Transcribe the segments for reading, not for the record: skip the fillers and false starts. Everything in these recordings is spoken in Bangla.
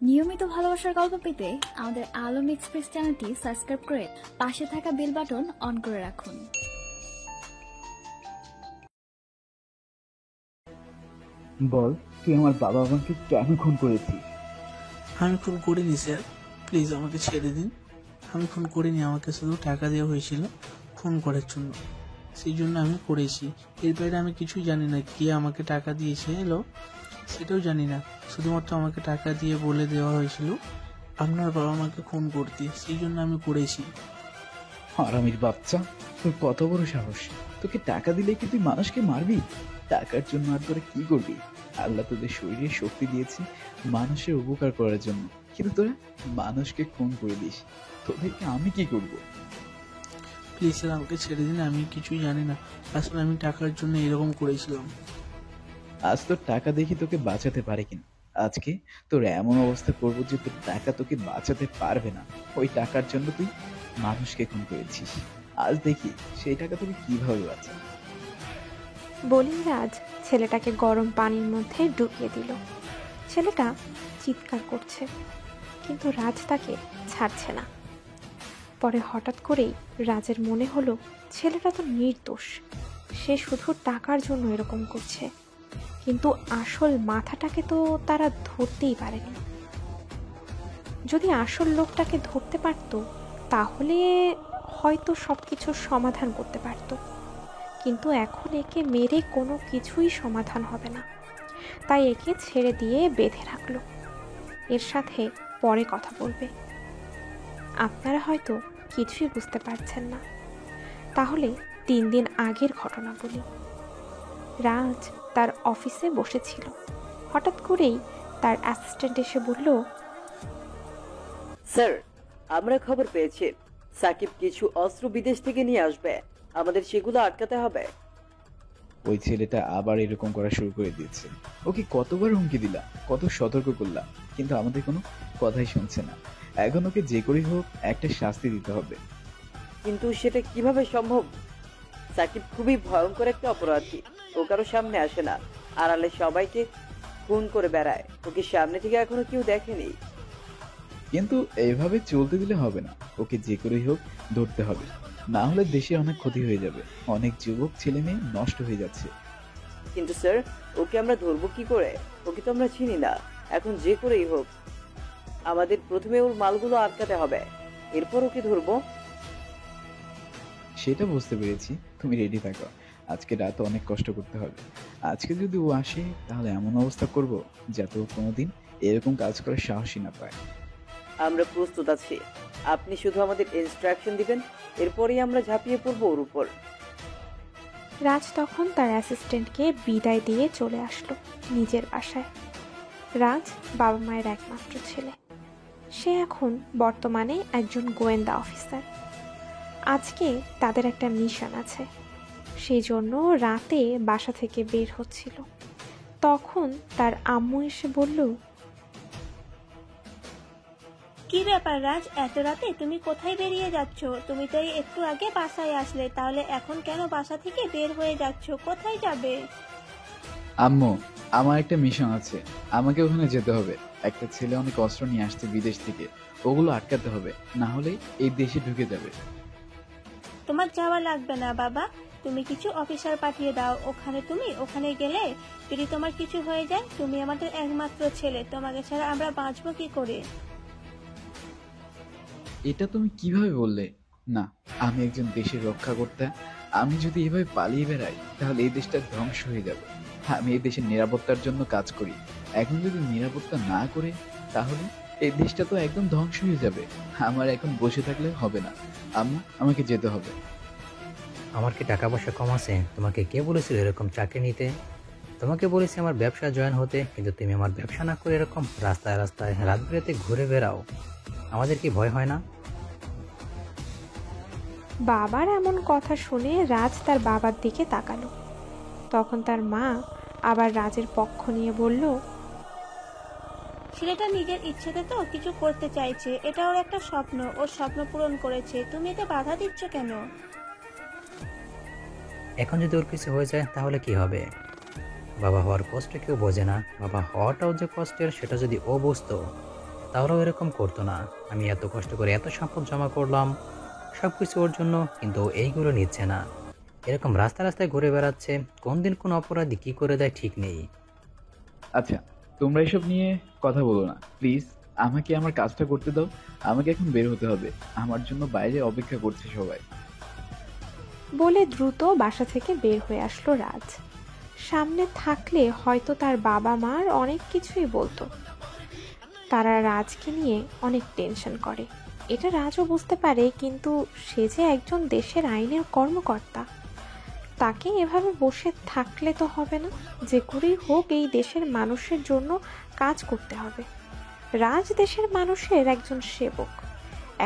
নিয়মিত ভালোবাসার গল্প পেতে আমাদের আলম এক্সপ্রেস চ্যানেলটি সাবস্ক্রাইব করে পাশে থাকা বেল বাটন অন করে রাখুন। বল, তুই আমার বাবা আমাকে কেন খুন করেছিস? আমি খুন করিনি স্যার, প্লিজ আমাকে ছেড়ে দিন। আমি খুন করিনি, আমাকে শুধু টাকা দেওয়া হয়েছিল খুন করার জন্য, সেই জন্য আমি করেছি। এর বাইরে আমি কিছুই জানি না, কে আমাকে টাকা দিয়েছে এলো সেটাও জানি না। শুধুমাত্র আমাকে টাকা দিয়ে বলে দেওয়া হয়েছিল আপনার বাবা আমাকে খুন করতে, সেই জন্য আমি করেছি। হারামির বাচ্চা, তোর কত বড় সাহস! তোকে টাকা দিলে কি তুই মানুষকে মারবি? টাকার জন্য আর তোরা কি করবি? আল্লাহ তোদের শরীরে শক্তি দিয়েছে মানুষের উপকার করার জন্য, কিন্তু তোরা মানুষকে খুন করে দিস। তোদেরকে আমি কি করব? প্লিজ স্যার আমাকে ছেড়ে দিন, আমি কিছুই জানি না। আসলে আমি টাকার জন্য এরকম করেছিলাম। আজ তোর টাকা দেখি তোকে বাঁচাতে পারে কিনা। আজকে তোর এমন অবস্থা করবো যে তোর টাকা তোকে বাঁচাতে পারবে না। ওই টাকার জন্য তুই মানুষকে খুন করেছিস। আজ দেখি সেই টাকা তোকে কিভাবে বাঁচা। বলেই রাজ ছেলেটাকে গরম পানির মধ্যে ডুবিয়ে দিল। ছেলেটা চিৎকার করছে, কিন্তু রাজ তাকে ছাড়ছে না। পরে হঠাৎ করেই রাজের মনে হলো ছেলেটা তো নির্দোষ, সে শুধু টাকার জন্য এরকম করছে, কিন্তু আসল মাথাটাকে তো তারা ধরতেই পারেনি। যদি আসল লোকটাকে ধরতে পারত তাহলে হয়তো সবকিছুর সমাধান করতে পারত, কিন্তু এখন একে মেরে কোনো কিছুই সমাধান হবে না। তাই একে ছেড়ে দিয়ে বেঁধে রাখলো, এর সাথে পরে কথা বলবে। আপনারা হয়তো কিছুই বুঝতে পারছেন না, তাহলে 3 দিন আগের ঘটনা বলি। রাজ তার অফিসে বসেছিল, হঠাৎ করেই তার অ্যাসিস্ট্যান্ট এসে বলল, স্যার, আমরা খবর পেয়েছি সাকিব কিছু অস্ত্র বিদেশ থেকে নিয়ে আসবে, আমাদের সেগুলো আটকাতে হবে। ওই ছেলেটা আবার এরকম করা শুরু করে দিয়েছে। ওকে কতবার হুমকি দিলাম, কত সতর্ক করলাম, কিন্তু আমাদের কোনো কথাই শুনছে না। এখন ওকে যে করেই হোক একটা শাস্তি দিতে হবে। কিন্তু সেটা কিভাবে সম্ভব? সাকিব খুবই ভয়ঙ্কর একটা অপরাধী, ও কারো সামনে আসে না, আড়ালে সবাইকে খুন করে বেড়ায়। ওকে সামনে থেকে এখনো কেউ দেখেনি। কিন্তু এইভাবে চলতে দিলে হবে না, ওকে যে করেই হোক ধরতে হবে, না হলে দেশে অনেক ক্ষতি হয়ে যাবে। অনেক যুবক ছেলে মেয়ে নষ্ট হয়ে যাচ্ছে। কিন্তু স্যার, ওকে আমরা ধরবো কি করে? ওকে তো আমরা চিনি না। এখন যে করেই হোক আমাদের প্রথমে ওর মালগুলো আটকাতে হবে, এরপর ওকে ধরবো। সেটা বুঝতে পেরেছি, তুমি রেডি থাকো। আজকে রাতে অনেক কষ্ট করতে হবে। আজকে যদি ও আসে তাহলে এমন অবস্থা করব যাতে ও কোনোদিন এরকম কাজ করার সাহসই না পায়। আমরা প্রস্তুত আছি, আপনি শুধু আমাদের ইনস্ট্রাকশন দিবেন, এরপরই আমরা ঝাঁপিয়ে পড়বো ওর উপর। রাজ তখন তার অ্যাসিস্ট্যান্টকে বিদায় দিয়ে চলে আসলো নিজের বাসায়। রাজ বাবা মায়ের একমাত্র ছেলে, সে এখন বর্তমানে একজন গোয়েন্দা অফিসার। আজকে তাদের একটা মিশন আছে, সেই জন্য রাতে বাসা থেকে বের হচ্ছিল। তখন তার আম্মু এসে বলল, কি ব্যাপার রাজ, এত রাতে তুমি কোথায় বেরিয়ে যাচ্ছ? তুমি তো এই একটু আগে বাসায় আসলে, তাহলে এখন কেন বাসা থেকে বের হয়ে যাচ্ছ? কোথায় যাবে? আম্মু, আমার একটা মিশন আছে, আমাকে ওখানে যেতে হবে। একটা ছেলে অনেক অস্ত্র নিয়ে আসছে বিদেশ থেকে, ওগুলো আটকাতে হবে, না হলে এই দেশে ঢুকে যাবে। তোমার যাওয়া লাগবে না বাবা, তুমি কিছু অফিসার পাঠিয়ে দাও। ওখানে গেলে যদি তোমার কিছু হয়ে যায়, তুমি আমাদের একমাত্র ছেলে, তোমাকে ছাড়া আমরা বাঁচবো কি করে? এটা তুমি কিভাবে বললে? না, আমি একজন দেশের রক্ষাকর্তা। আমি যদি এভাবে পালিয়ে বেড়াই তাহলে এই দেশটা ধ্বংস হয়ে যাবে। আমি এই দেশের নিরাপত্তার জন্য কাজ করি, এখন যদি নিরাপত্তা না করে তাহলে এই দেশটা তো একদম ধ্বংস হয়ে যাবে। আমার এখন বসে থাকলে হবে না আম্মু, আমাকে যেতে হবে। আমার কি টাকা পয়সা কম আছে? তোমাকে কে বলেছিল এরকম চাকরি নিতে? তোমাকে বলেছি আমার ব্যবসা জয়েন হতে, কিন্তু তুমি আমার ব্যবসা না করে এরকম রাস্তায় রাস্তায় রাত বিরাতে ঘুরে বেড়াও। আমাদের কি ভয় হয় না? বাবার এমন কথা শুনে রাজ তার বাবার দিকে তাকালো। তখন তার মা আবার রাজের পক্ষ নিয়ে বলল, ছেলেটা নিজের ইচ্ছেতে তো কিছু করতে চাইছে, এটা ওর একটা স্বপ্ন, ওর স্বপ্ন পূরণ করেছে, তুমি এতে বাধা দিচ্ছ কেন? এখন যদি ওর কিছু হয়ে যায় তাহলে কি হবে? বাবা হওয়ার কষ্ট কেউ বোঝে না, বাবা হওয়াটাও যে কষ্টের সেটা যদি ও বুঝতো তাহলেও এরকম করতো না। আমি এত কষ্ট করে এত সম্পদ জমা করলাম, সব কিছু ওর জন্য, কিন্তু ও এইগুলো নিচ্ছে না। এরকম রাস্তায় রাস্তায় ঘুরে বেড়াচ্ছে, কোন দিন কোন অপরাধী কি করে দেয় ঠিক নেই। আচ্ছা, তোমরা এসব নিয়ে কথা বলো না প্লিজ। আমাকে আমার কাজটা করতে দাও। আমাকে এখন বের হতে হবে, আমার জন্য বাইরে অপেক্ষা করছে সবাই। বলে দ্রুত বাসা থেকে বের হয়ে আসলো রাজ। সামনে থাকলে হয়তো তার বাবা মার অনেক কিছুই বলতো। তারা রাজকে নিয়ে অনেক টেনশন করে, এটা রাজও বুঝতে পারে, কিন্তু সে যে একজন দেশের আইনের কর্মকর্তা, তাকে এভাবে বসে থাকলে তো হবে না। যে করেই হোক এই দেশের মানুষের জন্য কাজ করতে হবে। রাজ দেশের মানুষের একজন সেবক,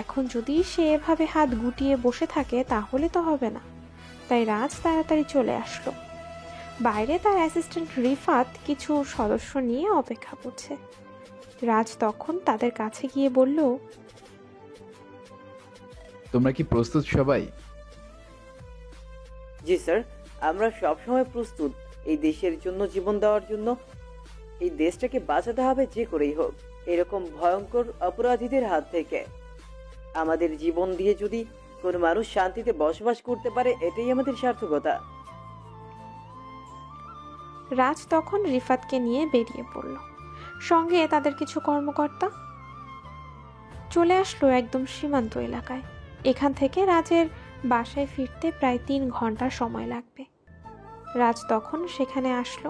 এখন যদি সে এভাবে হাত গুটিয়ে বসে থাকে তাহলে তো হবে না। তাই রাজ তাড়াতাড়ি চলে আসলো। বাইরে তার অ্যাসিস্ট্যান্ট রিফাত কিছু সদস্য নিয়ে অপেক্ষা করছে। রাজ তখন তাদের কাছে গিয়ে বলল, তোমরা কি প্রস্তুত সবাই? জি স্যার, আমরা সবসময় প্রস্তুত এই দেশের জন্য জীবন দেওয়ার জন্য। এই দেশটাকে বাঁচাতে হবে যে করেই হোক এরকম ভয়ঙ্কর অপরাধীদের হাত থেকে। আমাদের জীবন দিয়ে যদি কোনো মানুষ শান্তিতে বসবাস করতে পারে, এটাই আমাদের সার্থকতা। রাজ তখন রিফাতকে নিয়ে বেরিয়ে পড়ল। সঙ্গে তাদের কিছু কর্মকর্তা চলে আসলো একদম সীমান্ত এলাকায়। এখান থেকে রাজের বাসায় ফিরতে প্রায় 3 ঘন্টা সময় লাগবে। রাজ তখন সেখানে আসলো।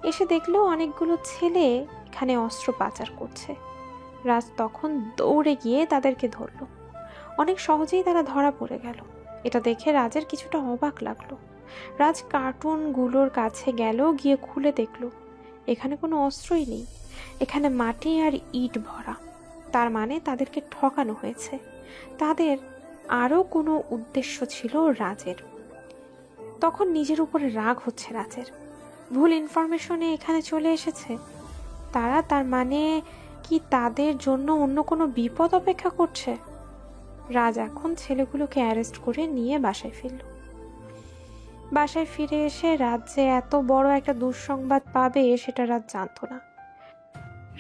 এসে দেখলো অনেকগুলো ছেলে এখানে অস্ত্র পাচার করছে। রাজ তখন দৌড়ে গিয়ে তাদেরকে ধরলো। অনেক সহজেই তারা ধরা পড়ে গেল। এটা দেখে রাজের কিছুটা অবাক লাগলো। রাজ কার্টুনগুলোর কাছে গেল, গিয়ে খুলে দেখলো এখানে কোনো অস্ত্রই নেই, এখানে মাটি আর ইট ভরা। তার মানে তাদেরকে ঠকানো হয়েছে। তাদের আরও কোনো উদ্দেশ্য ছিল রাজের। তখন নিজের উপরে রাগ হচ্ছে রাজের। ভুল ইনফরমেশনে এখানে চলে এসেছে তারা, তার মানে কি তাদের জন্য অন্য কোনো বিপদ অপেক্ষা করছে? রাজ এখন ছেলেগুলোকে অ্যারেস্ট করে নিয়ে বাসায় ফিরল। বাসায় ফিরে এসে রাজ যে এত বড় একটা দুঃসংবাদ পাবে সেটা রাজ জানতো না।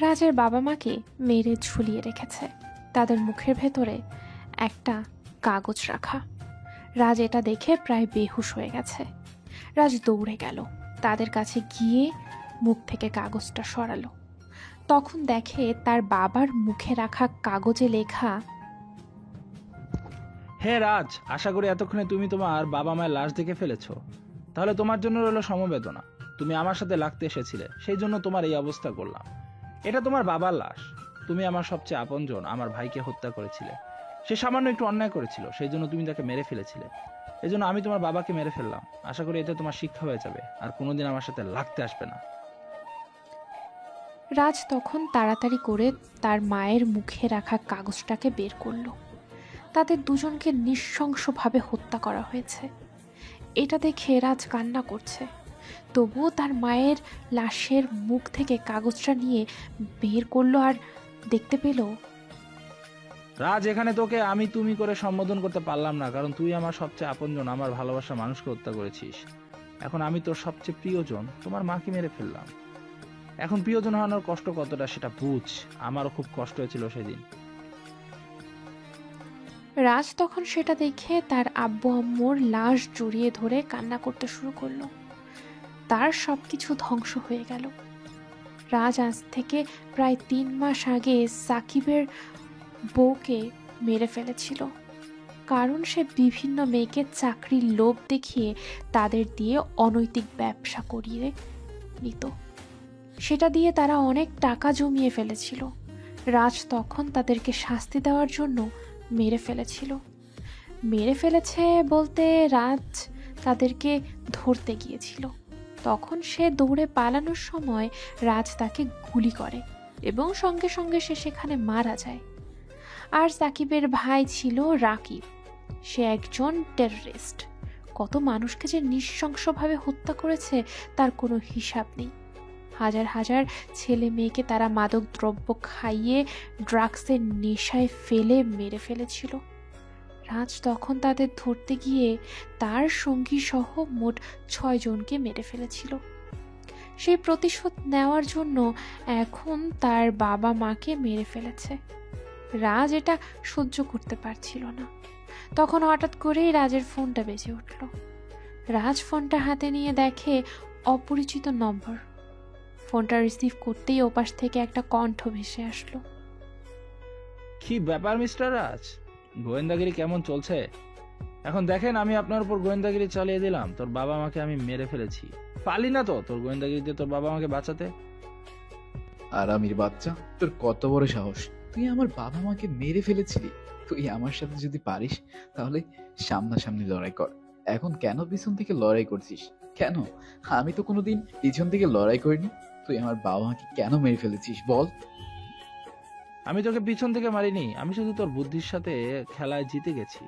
রাজের বাবা মাকে মেরে ঝুলিয়ে রেখেছে, তাদের মুখের ভেতরে একটা কাগজ রাখা। রাজ এটা দেখে প্রায় বেহুশ হয়ে গেছে। রাজ দৌড়ে গেল, তাদের কাছে গিয়ে মুখ থেকে কাগজটা সরালো। তখন দেখে তার বাবার মুখে রাখা কাগজে লেখা, হে রাজ, আশা করি এতক্ষণে তুমি তোমার বাবা মায়ের লাশ দেখে ফেলেছো। তাহলে তোমার জন্য রইল সমবেদনা। তুমি আমার সাথে লাগতে এসেছিলে, সেই জন্য তোমার এই অবস্থা করলাম। এটা তোমার বাবার লাশ। তুমি আমার সবচেয়ে আপনজন, আমার ভাইকে হত্যা করেছিলে। সে সামান্য একটু অন্যায় করেছিল, সেই জন্য তুমি তাকে মেরে ফেলেছিলে। এই জন্য আমি তোমার বাবাকে মেরে ফেললাম। আশা করি এতে তোমার শিক্ষা হয়ে যাবে, আর কোনোদিন আমার সাথে লাগতে আসবে না। রাজ তখন তাড়াতাড়ি করে তার মায়ের মুখে রাখা কাগজটাকে বের করলো। তাদের দুজনকে নৃশংসভাবে হত্যা করা হয়েছে। এটা দেখে রাজ কান্না করছে। তবুও তার মায়ের লাশের মুখ থেকে কাগজটা নিয়ে বের করলো, আর দেখতে পেল, রাজ, এখানে তোকে আমি তুমি করে সম্বোধন করতে পারলাম না, কারণ তুই আমার সবচেয়ে আপনজন, আমার ভালোবাসা মানুষকে হত্যা করেছিস। এখন আমি তোর সবচেয়ে প্রিয়জন, তোমার মাকে মেরে ফেললাম। এখন প্রিয়জন হারানোর কষ্ট কতটা সেটা বুঝ। আমারও খুব কষ্ট হয়েছিল সেদিন। রাজ তখন সেটা দেখে তার আব্বু আম্মুর লাশ জড়িয়ে ধরে কান্না করতে শুরু করলো। তার সবকিছু ধ্বংস হয়ে গেল। রাজ আজ থেকে প্রায় 3 মাস আগে সাকিবের বউকে মেরে ফেলেছিল, কারণ সে বিভিন্ন মেয়েকে চাকরির লোভ দেখিয়ে তাদের দিয়ে অনৈতিক ব্যবসা করিয়ে নিত। সেটা দিয়ে তারা অনেক টাকা জমিয়ে ফেলেছিল। রাজ তখন তাদেরকে শাস্তি দেওয়ার জন্য মেরে ফেলেছে বলতে রাজ তাদেরকে ধরতে গিয়েছিল। তখন সে দৌড়ে পালানোর সময় রাজ তাকে গুলি করে এবং সঙ্গে সঙ্গে সে সেখানে মারা যায়। আর সাকিবের ভাই ছিল রাকিব, সে একজন টেররিস্ট। কত মানুষকে যে নৃশংসভাবে হত্যা করেছে তার কোনো হিসাব নেই। হাজার হাজার ছেলে মেয়েকে তারা মাদক দ্রব্য খাইয়ে ড্রাগসের নেশায় ফেলে মেরে ফেলেছিল। রাজ তখন তাদের ধরতে গিয়ে তার সঙ্গী সহ মোট 6 জনকে মেরে ফেলেছিল। সেই প্রতিশোধ নেওয়ার জন্য এখন তার বাবা মাকে মেরে ফেলেছে। রাজ এটা সহ্য করতে পারছিল না। তখন হঠাৎ করেই রাজের ফোনটা বেজে উঠল। রাজ ফোনটা হাতে নিয়ে দেখে অপরিচিত নম্বর। ফোনটা রিসিভ করতেই ওপাশ থেকে একটা কণ্ঠ ভেসে আসলো। কি ব্যাপার মিস্টার রাজ, গোয়েন্দাগিরি কেমন চলছে? এখন দেখেন, আমি আপনার উপর গোয়েন্দাগিরি চালিয়ে দিলাম, তোর বাবা মাকে আমি মেরে ফেলেছি। পারলি না তো তোর গোয়েন্দাগিরিতে তোর বাবা মাকে বাঁচাতে? আর আমির বাচ্চা, তোর কত বড় সাহস! তুই আমার বাবা মাকে মেরে ফেলেছিলি। তুই আমার সাথে যদি পারিস তাহলে সামনাসামনি লড়াই কর। এখন কেন পিছন থেকে লড়াই করছিস? কেন? আমি তো কোনোদিন পিছন থেকে লড়াই করিনি। তুই আমার বাবা মাকে কেন মেরে ফেলেছিস বল? আমি তোকে পিছন থেকে মারিনি, আমি শুধু তোর বুদ্ধির সাথে খেলায় জিতে গেছি।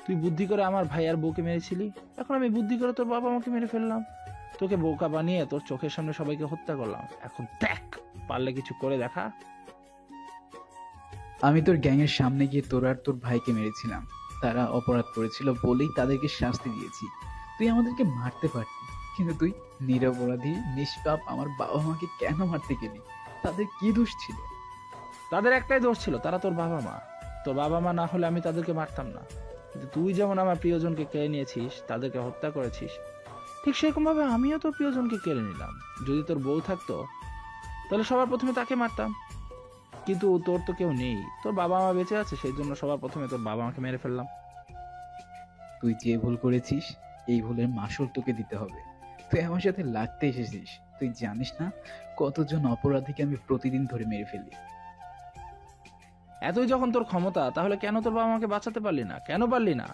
তুই বুদ্ধি করে আমার ভাই আর বউকে মেরেছিলি, এখন আমি বুদ্ধি করে তোর বাবা মাকে মেরে ফেললাম। তোকে বোকা বানিয়ে তোর চোখের সামনে সবাইকে হত্যা করলাম। এখন দেখ, পারলে কিছু করে দেখা। আমি তোর গ্যাংয়ের সামনে গিয়ে তোর আর তোর ভাইকে মেরেছিলাম। তারা অপরাধ করেছিল বলেই তাদেরকে শাস্তি দিয়েছি। তুই আমাদেরকে মারতে পারতি, কিন্তু তুই নিরপরাধী নিষ্পাপ আমার বাবা মাকে কেন মারতে গেলি? তাদের কি দোষ ছিল? তাদের একটাই দোষ ছিল, তারা তোর বাবা মা। তোর বাবা মা না হলে আমি তাদেরকে মারতাম না। কিন্তু তুই যেমন আমার প্রিয়জনকে কেড়ে নিয়েছিস, তাদেরকে হত্যা করেছিস, ঠিক সেরকম ভাবে আমিও তোর প্রিয়জনকে কেড়ে নিলাম। যদি তোর বউ থাকতো তাহলে সবার প্রথমে তাকে মারতাম, কিন্তু তোর তো কেউ নেই, তোর বাবা মা বেঁচে আছে, সেই জন্য সবার প্রথমে তোর বাবা মাকে মেরে ফেললাম। তুই যে ভুল করেছিস এই ভুলের মাসুল তোকে দিতে হবে। তুই আমার সাথে লাগতে এসেছিস। তুই জানিস না কতজন অপরাধীকে আমি প্রতিদিন ধরে মেরে ফেলি। এতই যখন তোর ক্ষমতা, তাহলে কেন তোর বাবা মাকে বাঁচাতে পারলি না? কেন পারলি না?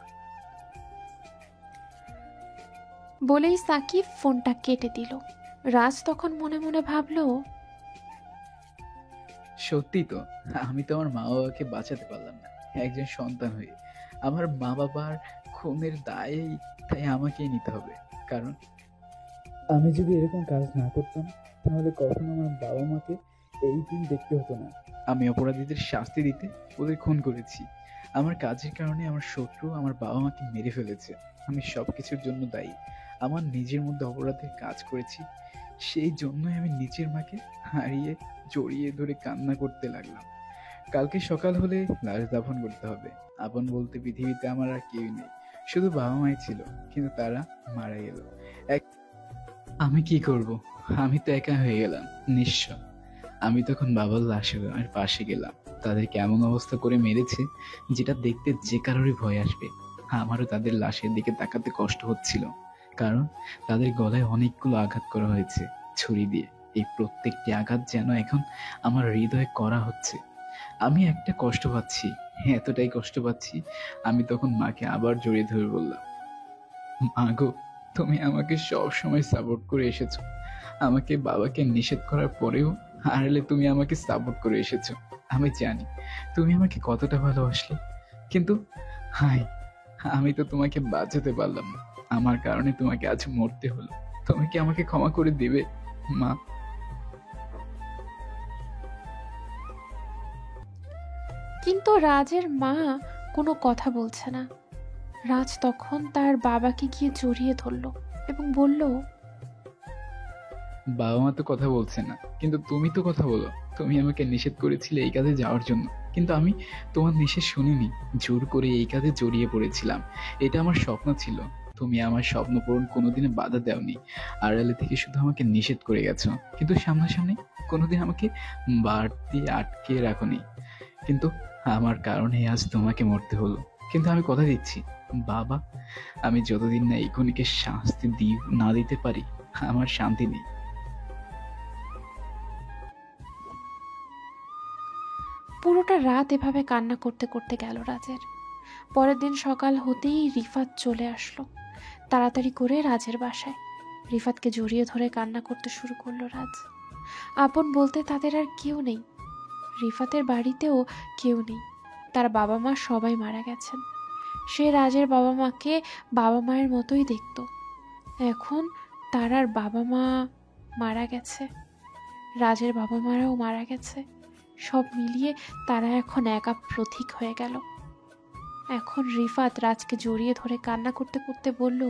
বলেই সাকিব ফোনটা কেটে দিল। রাজ তখন মনে মনে ভাবলো, সত্যি তো, আমি তো আমার মা বাবাকে বাঁচাতে পারলাম না একজন সন্তান হয়ে। আমার মা বাবার খুনের দায়ই তাই আমাকেই নিতে হবে। কারণ আমি যদি এরকম কাজ না করতাম তাহলে কখনো আমার বাবা মাকে এই দিন দেখতে হতো না। আমি অপরাধীদের শাস্তি দিতে ওদের খুন করেছি। আমার কাজের কারণে আমার শত্রু আমার বাবা মাকে মেরে ফেলেছে। আমি সবকিছুর জন্য দায়ী। আমার নিজের মধ্যে অপরাধের কাজ করেছি, সেই জন্যই আমি নিজের মাকে হারিয়ে জড়িয়ে ধরে কান্না করতে লাগলাম। কালকে সকাল হলে লাশ দাফন করতে হবে। আপন বলতে পৃথিবীতে আমার আর কেউ নেই, শুধু বাবা মাই ছিল, কিন্তু তারা মারা গেল। আমি কি করব? আমি তো একা হয়ে গেলাম, নিঃস্ব। আমি তখন বাবার লাশের পাশে গেলাম। তাদেরকে এমন অবস্থা করে মেরেছে যেটা দেখতে যে কারোরই ভয় আসবে। আমারও তাদের লাশের দিকে তাকাতে কষ্ট হচ্ছিল, কারণ তাদের গলায় অনেকগুলো আঘাত করা হয়েছে ছুরি দিয়ে। এই প্রত্যেকটি আঘাত যেন এখন আমার হৃদয়ে করা হচ্ছে। আমি একটা কষ্ট পাচ্ছি, এতটাই কষ্ট পাচ্ছি। আমি তখন মাকে আবার জড়িয়ে ধরে বললাম, মা গো, তুমি আমাকে সব সময় সাপোর্ট করে এসেছো। আমাকে বাবাকে নিষেধ করার পরেও হারালে তুমি আমাকে সাপোর্ট করে এসেছো। আমি জানি তুমি আমাকে কতটা ভালোবাসলে, কিন্তু হাই, আমি তো তোমাকে বাঁচাতে পারলাম না। আমার কারণে তোমাকে আজ মরতে হলো। তুমি কি আমাকে ক্ষমা করে দিবে মা? কিন্তু রাজের মা কোনো কথা বলছে না। রাজ তখন তার বাবাকে গিয়ে জড়িয়ে ধরল এবং বলল, বাবা মা তো কথা বলছে না, কিন্তু তুমি তো কথা বলো। তুমি আমাকে নিষেধ করেছিলে এই কাজে যাওয়ার জন্য, কিন্তু আমি তোমার নিষেধ শুনিনি। জোর করে এই কাজে জড়িয়ে পড়েছিলাম। এটা আমার স্বপ্ন ছিল। তুমি আমার স্বপ্ন পূরণ কোনোদিনও বাধা দেওনি। আড়ালে থেকে শুধু আমাকে নিষেধ করে গেছো, কিন্তু সামনাসামনি কোনোদিন আমাকে বাড়তি আটকে রাখোনি। কিন্তু আমার কারণে আজ তোমাকে মরতে হলো। কিন্তু আমি কথা দিচ্ছি বাবা, আমি যতদিন না এই খুনিকে শাস্তি না দিতে পারি আমার শান্তি নেই। পুরোটা রাত এভাবে কান্না করতে করতে গেল রাজের। পরের দিন সকাল হতেই রিফাত চলে আসলো তাড়াতাড়ি করে রাজের বাসায়। রিফাতকে জড়িয়ে ধরে কান্না করতে শুরু করলো রাজ। আপন বলতে তাদের আর কেউ নেই। রিফাতের বাড়িতেও কেউ নেই, তার বাবা মা সবাই মারা গেছেন। সে রাজের বাবা মাকে বাবা মায়ের মতোই দেখত। এখন তার আর বাবা মা মারা গেছে, রাজের বাবা মারাও মারা গেছে। সব মিলিয়ে তারা এখন একা প্রতীক হয়ে গেল। এখন রিফাত রাজকে জড়িয়ে ধরে কান্না করতে করতে বলল,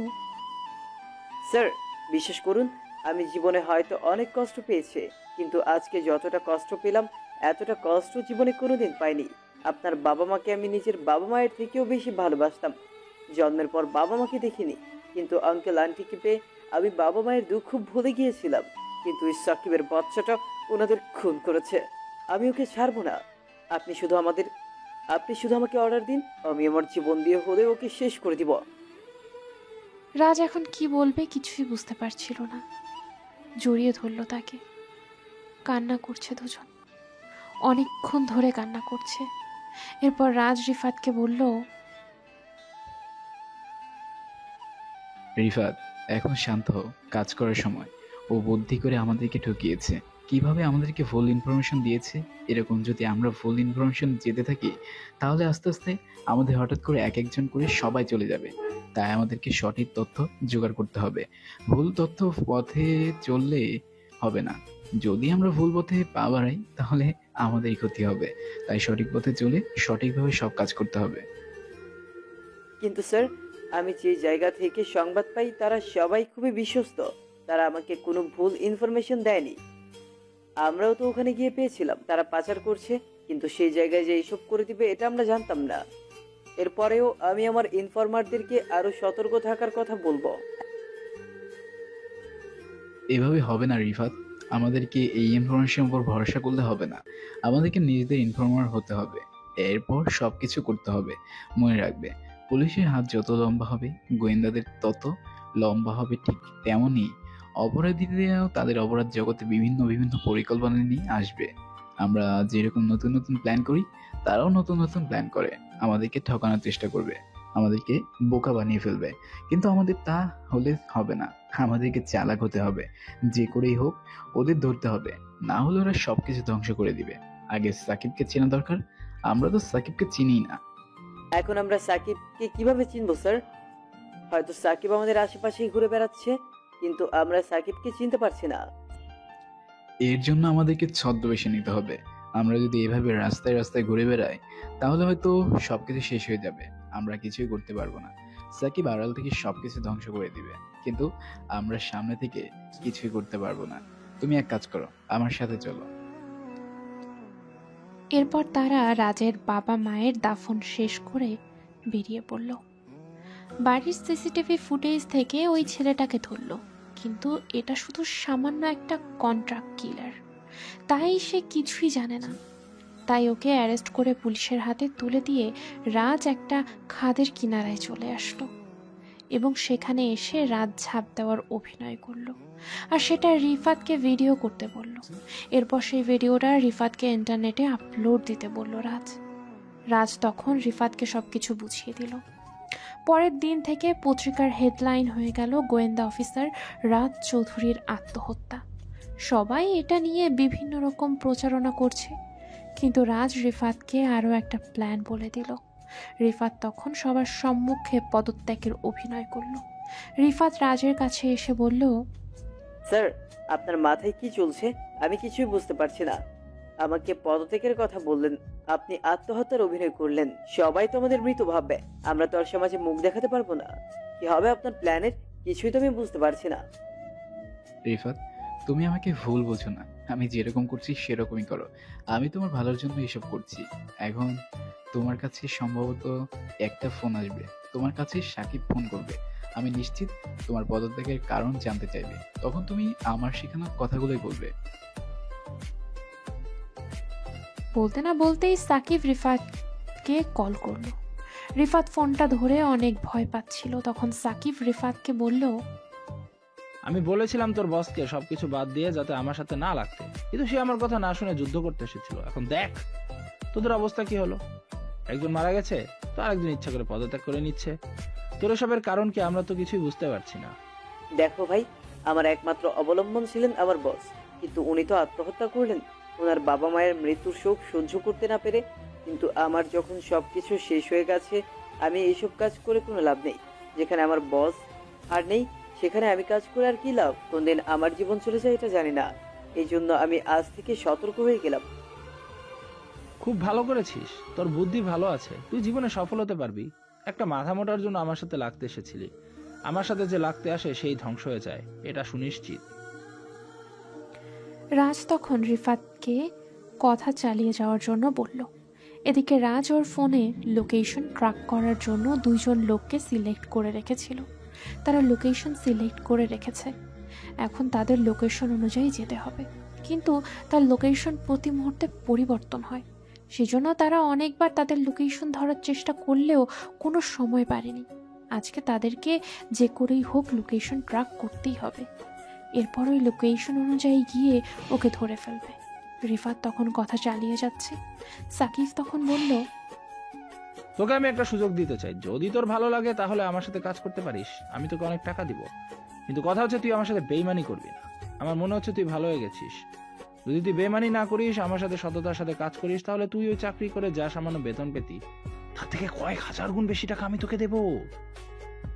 স্যার, বিশ্বাস করুন, আমি জীবনে হয়তো অনেক কষ্ট পেয়েছি, কিন্তু আজকে যতটা কষ্ট পেলাম এতটা কষ্ট জীবনে কোনোদিন পাইনি। আপনার বাবা মাকে আমি নিজের বাবা মায়ের থেকেও বেশি ভালোবাসতাম। জন্মের পর বাবা মাকে দেখিনি, কিন্তু আঙ্কেল আন্টিকে পেয়ে আমি বাবা মায়ের দুঃখ ভুলে গিয়েছিলাম। কিন্তু ওই সাকিবের বাচ্চাটা ওনাদের খুন করেছে। আমি ওকে ছাড়বো না। আপনি শুধু আমাকে অর্ডার দিন, আমি আমার জীবন দিয়ে হলে ওকে শেষ করে দিব। রাজ এখন কি বলবে কিছুই বুঝতে পারছিল না। জড়িয়ে ধরল তাকে। কান্না করছে দুজন, অনেকক্ষণ ধরে কান্না করছে। এরপর রাজ রিফাতকে বলল, রিফাত, এখন শান্ত হও, কাজ করার সময়। ও বুদ্ধি করে আমাদেরকে ঠকিয়েছে। কিভাবে আমাদেরকে ভুল ইনফরমেশন দিয়েছে। এরকম যদি আমরা ভুল ইনফরমেশন যেতে থাকি তাহলে আস্তে আস্তে আমাদের হঠাৎ করে এক একজন করে সবাই চলে যাবে। তাই আমাদেরকে সঠিক তথ্য জোগাড় করতে হবে। ভুল তথ্য পথে চললে হবে না। যদি আমরা ভুল পথে পা বাড়াই তাহলে আমাদেরই ক্ষতি হবে। তাই সঠিক পথে চলে সঠিকভাবে সব কাজ করতে হবে। কিন্তু স্যার, আমি যে জায়গা থেকে সংবাদ পাই তারা সবাই খুবই বিশ্বস্ত। তারা আমাকে কোনো ভুল ইনফরমেশন দেয়নি। আমরাও তো ওখানে গিয়ে পেয়েছিলাম তারা পাচার করছে, কিন্তু সেই জায়গায় যে এইসব করে দিবে এটা আমরা জানতাম না। এরপরেও আমি আমার ইনফরমারদেরকে আরো সতর্ক থাকার কথা বলবো। এভাবে হবে না রিফাত। আমাদেরকে এই ইনফরমেশন উপর ভরসা করলে হবে না। আমাদেরকে নিজেদের ইনফর্মার হতে হবে, এরপর সবকিছু করতে হবে। মনে রাখবে, পুলিশের হাত যত লম্বা হবে গোয়েন্দাদের তত লম্বা হবে। ঠিক তেমনই অপরাধীরাও তাদের অপরাধ জগতে বিভিন্ন বিভিন্ন পরিকল্পনা নিয়ে আসবে। আমরা যেরকম নতুন নতুন প্ল্যান করি তারাও নতুন নতুন প্ল্যান করে আমাদেরকে ঠকানোর চেষ্টা করবে, আমাদেরকে বোকা বানিয়ে ফেলবে। কিন্তু আমাদের তা হলে হবে না। আমাদেরকে চালাক হতে হবে। যে করেই হোক ওদের ধরতে হবে, না হলে ওরা সবকিছু ধ্বংস করে দিবে। আগে সাকিবকে চেনা দরকার। আমরা তো সাকিবকে চিনি না। এখন আমরা সাকিবকে কিভাবে চিনবো স্যার? হয়তো সাকিব আমাদের আশেপাশেই ঘুরে বেড়াচ্ছে, কিন্তু আমরা সাকিবকে চিনতে পারছি না। এর জন্য আমাদেরকে ছদ্মবেশে নিতে হবে। আমরা যদি এভাবে রাস্তায় রাস্তায় ঘুরে বেড়াই তাহলে হয়তো সবকিছু শেষ হয়ে যাবে। আমরা কিছুই করতে পারবো না। সাকিব আড়াল থেকে সবকিছু ধ্বংস করে দিবে, কিন্তু আমরা সামনে থেকে কিছুই করতে পারবো না। তুমি এক কাজ করো, আমার সাথে চলো। এরপর তারা রাজের বাবা মায়ের দাফন শেষ করে বেরিয়ে পড়ল। বাড়ির সিসিটিভি ফুটেজ থেকে ওই ছেলেটাকে ধরল, কিন্তু এটা শুধু সামান্য একটা কন্ট্রাক্ট কিলার। তাই সে কিছুই জানে না। তাই ওকে অ্যারেস্ট করে পুলিশের হাতে তুলে দিয়ে রাজ একটা খাদের কিনারায় চলে আসলো এবং সেখানে এসে রাজ ঝাঁপ দেওয়ার অভিনয় করলো, আর সেটা রিফাতকে ভিডিও করতে বলল। এরপর সেই ভিডিওটা রিফাতকে ইন্টারনেটে আপলোড দিতে বলল রাজ। রাজ তখন রিফাতকে সবকিছু বুঝিয়ে দিল। পরের দিন থেকে পত্রিকার হেডলাইন হয়ে গেল গোয়েন্দা অফিসার রাজ চৌধুরীর আত্মহত্যা। সবাই এটা নিয়ে বিভিন্ন রকম প্রচারণা করছে, কিন্তু রাজ রিফাতকে আরও একটা প্ল্যান বলে দিল। রিফাত তখন সবার সম্মুখে পদত্যাগের অভিনয় করল। রিফাত রাজের কাছে এসে বলল, স্যার, আপনার মাথায় কি চলছে? আমি কিছুই বুঝতে পারছি না। আমাকে পদত্যাগের কথা বললেন, আপনি আত্মহত্যার অভিনয় করলেন। সবাই তো আমাদের মৃত ভাববে, আমরা তো আর সমাজে মুখ দেখাতে পারবো না। কি হবে আপনার প্ল্যানের? কিছুই তো আমি বুঝতে পারছি না। রিফাত, তুমি আমাকে ভুল বোঝো না। আমি যেরকম করছি সেরকমই করো। আমি তোমার ভালোর জন্য এসব করছি। এখন তোমার কাছে সম্ভবত একটা ফোন আসবে। তোমার কাছে সাকিব ফোন করবে। আমি নিশ্চিত তোমার পদত্যাগের কারণ জানতে চাইবে। তখন তুমি আমার শেখানো কথাগুলোই বলবে। বলতে না বলতেই সাকিব রিফাতকে কল করলো। রিফাত ফোনটা ধরে অনেক ভয় পাচ্ছিল। তখন সাকিব রিফাতকে বলল, আমি বলেছিলাম তোর বসকে সবকিছু বাদ দিয়ে যাতে আমার সাথে না লাগতে, কিন্তু সে আমার কথা না শুনে যুদ্ধ করতে এসেছিল। এখন দেখ তোদের অবস্থা কি হলো। একজন মারা গেছে তো আরেকজন ইচ্ছা করে পদত্যাগ করে নিচ্ছে। তোর এসবের কারণ কি আমরা তো কিছুই বুঝতে পারছি না। দেখো ভাই, আমার একমাত্র অবলম্বন ছিলেন আমার বস, কিন্তু উনি তো আত্মহত্যা করলেন ওনার বাবা মায়ের মৃত্যুর শোক সহ্য করতে না পেরে। কিন্তু আমার যখন সবকিছু শেষ হয়ে গেছে, আমি এইসব কাজ করে কোনো লাভ নেই। যেখানে আমার বস আর নেই সেখানে আমি কাজ করে আর কি লাভ? কোনদিন আমার জীবন চলে যায় এটা জানি না। এই জন্য আমি আজ থেকে সতর্ক হয়ে গেলাম। খুব ভালো করেছিস, তোর বুদ্ধি ভালো আছে, তুই জীবনে সফল হতে পারবি। একটা মাথা মোটার জন্য আমার সাথে লাগতে এসেছিলি। আমার সাথে যে লাগতে আসে সেই ধ্বংস হয়ে যায়, এটা সুনিশ্চিত। রাজ তখন রিফাতকে কথা চালিয়ে যাওয়ার জন্য বলল। এদিকে রাজ ওর ফোনে লোকেশন ট্র্যাক করার জন্য 2 জন লোককে সিলেক্ট করে রেখেছিল। তারা লোকেশন সিলেক্ট করে রেখেছে, এখন তাদের লোকেশন অনুযায়ী যেতে হবে। কিন্তু তার লোকেশন প্রতি মুহূর্তে পরিবর্তন হয়, সেজন্য তারা অনেকবার তাদের লোকেশন ধরার চেষ্টা করলেও কোনো সময় পারেনি। আজকে তাদেরকে যে করেই হোক লোকেশন ট্র্যাক করতেই হবে, এরপর ওই লোকেশন অনুযায়ী গিয়ে ওকে ধরে ফেলবে। রিফাত তখন কথা চালিয়ে যাচ্ছে। সাকিব তখন বলল, তোকে আমি একটা সুযোগ দিতে চাই, যদি তোর ভালো লাগে তাহলে আমার সাথে কাজ করতে পারিস, আমি তোকে অনেক টাকা দিব। কিন্তু কথা হচ্ছে তুই আমার সাথে বেইমানি করবি না। আমার মনে হচ্ছে তুই ভালো হয়ে গেছিস। যদি তুই বেইমানি না করিস, আমার সাথে সততার সাথে কাজ করিস, তাহলে তুই ওই চাকরি করে যা সামান্য বেতন পেতি তার থেকে কয়েক হাজার গুণ বেশি টাকা আমি তোকে দেবো।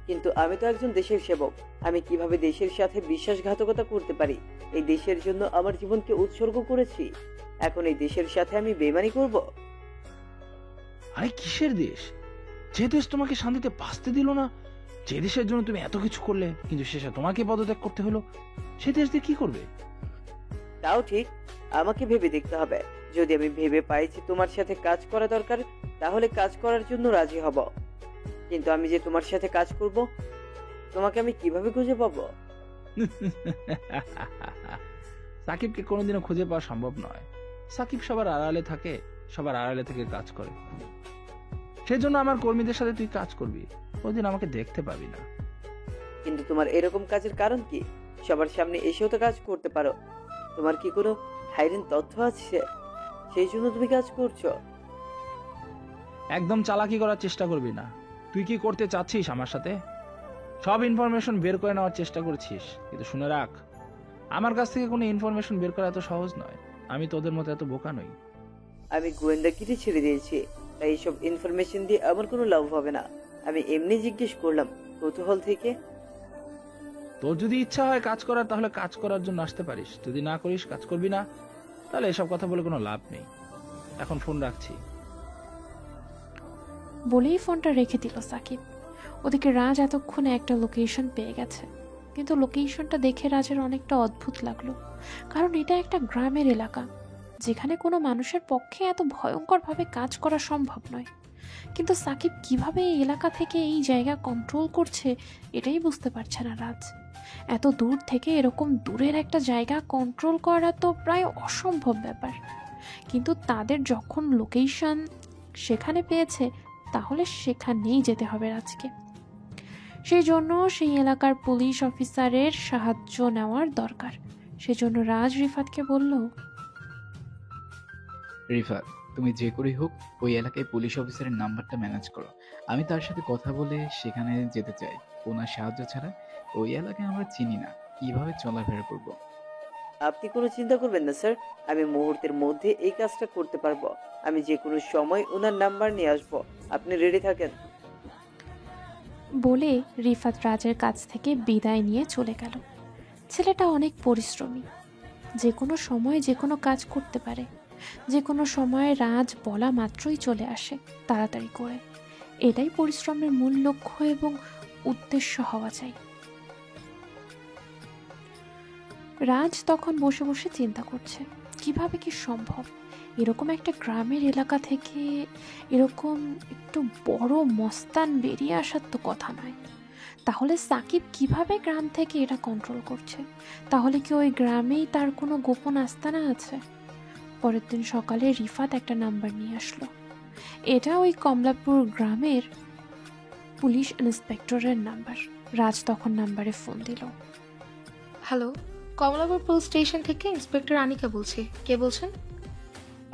কিন্তু আমি তো একজন দেশের সেবক, আমি কিভাবে দেশের সাথে বিশ্বাসঘাতকতা করতে পারি? এই দেশের জন্য আমার জীবনকে উৎসর্গ করেছি, এখন এই দেশের সাথে আমি বেইমানি করব? আরে কিসের দেশ? যে দেশ তোমাকে শান্তিতে বাঁচতে দিল না, যে দেশের জন্য তুমি এত কিছু করলে কিন্তু শেষে তোমাকে পদত্যাগ করতে হলো, সে দেশ দিয়ে কি করবে? তাও ঠিক, আমাকে ভেবে দেখতে হবে। যদি আমি ভেবে পাই যে তোমার সাথে কাজ করা দরকার, তাহলে কাজ করার জন্য রাজি হব। কিন্তু আমি যে তোমার সাথে কাজ করব, তোমাকে আমি কিভাবে খুঁজে পাবো? সাকিবকে কোনোদিনও খুঁজে পাওয়া সম্ভব নয়। সাকিব সবার আড়ালে থাকে, সবার আড়ালে থেকে কাজ করে। সেজন্য আমার কর্মীদের সাথে তুই কাজ করবি, ওদিন আমাকে দেখতে পাবি না। কিন্তু তোমার এরকম কাজের কারণ কি? সবার সামনে এসেও তো কাজ করতে পারো। তোমার কি কোনো হাইডেন তথ্য আছে, সেই জন্য তুমি কাজ করছো? একদম চালাকি করার চেষ্টা করবি না। তুই কি করতে চাচ্ছিস আমার সাথে? সব ইনফরমেশন বের করে নেওয়ার চেষ্টা করছিস, কিন্তু শুনে রাখ, আমার কাছ থেকে কোনো ইনফরমেশন বের করা এত সহজ নয়। আমি তোদের মতো এত বোকা নই। আমি গোয়েন্দাগিরি ছেড়ে দিয়েছি, তাই এইসব ইনফরমেশন দিয়ে আমার কোনো লাভ হবে না। আমি এমনি জিজ্ঞেস করলাম, কৌতূহল থেকে। তোর যদি ইচ্ছা হয় কাজ করার, তাহলে কাজ করার জন্য আসতে পারিস। যদি না করিস, কাজ করবি না, তাহলে এসব কথা বলে কোনো লাভ নেই। এখন ফোন রাখছি। বলেই ফোনটা রেখে দিল সাকিব। ওদিকে রাজ এতক্ষণে একটা লোকেশন পেয়ে গেছে, কিন্তু লোকেশনটা দেখে রাজের অনেকটা অদ্ভুত লাগলো, কারণ এটা একটা গ্রামের এলাকা যেখানে কোনো মানুষের পক্ষে এত ভয়ঙ্করভাবে কাজ করা সম্ভব নয়। কিন্তু সাকিব কিভাবে এই এলাকা থেকে এই জায়গা কন্ট্রোল করছে এটাই বুঝতে পারছে না রাজ। এত দূর থেকে এরকম দূরের একটা জায়গা কন্ট্রোল করা তো প্রায় অসম্ভব ব্যাপার। কিন্তু তাদের যখন লোকেশন সেখানে পেয়েছে, তাহলে সেখানেই যেতে হবে রাজকে। সেই জন্য সেই এলাকার পুলিশ অফিসারের সাহায্য নেওয়ার দরকার। সেজন্য রাজ রিফাতকে বলল, রিফাত, তুমি যে করেই হোক ওই এলাকায় পুলিশ অফিসারের নাম্বারটা ম্যানেজ করো। আমি তার সাথে কথা বলে সেখানে যেতে চাই। ওনার সাহায্য ছাড়া ওই এলাকায় আমরা চিনি না, কিভাবে চলাফেরা করব। আপনি কোনো চিন্তা করবেন না স্যার, আমি মুহূর্তের মধ্যে এই কাজটা করতে পারবো। আমি যে কোনো সময় ওনার নাম্বার নিয়ে আসবো, আপনি রেডি থাকেন। বলে রিফাত রাজের কাছ থেকে বিদায় নিয়ে চলে গেল। ছেলেটা অনেক পরিশ্রমী, যে কোনো সময় যে কোনো কাজ করতে পারে। যে কোনো সময় রাজ বলা মাত্রই চলে আসে তাড়াতাড়ি করে। এটাই পরিশ্রমের মূল লক্ষ্য এবং উদ্দেশ্য হওয়া চাই। রাজ তখন বসে বসে চিন্তা করছে কিভাবে কি সম্ভব এরকম একটা গ্রামের এলাকা থেকে এরকম একটু বড় মস্তান বেরিয়ে আসার তো কথা নয়। তাহলে সাকিব কিভাবে গ্রাম থেকে এটা কন্ট্রোল করছে? তাহলে কি ওই গ্রামেই তার কোনো গোপন আস্তানা আছে? পরের দিন সকালে রিফাত একটা নাম্বার নিয়ে আসলো। এটা ওই কমলাপুর গ্রামের পুলিশ ইন্সপেক্টরের নাম্বার। রাজ তখন নাম্বারে ফোন দিল। হ্যালো, কমলাপুর পুলিশ স্টেশন থেকে ইন্সপেক্টর আনিকা বলছি। কে বলছেন?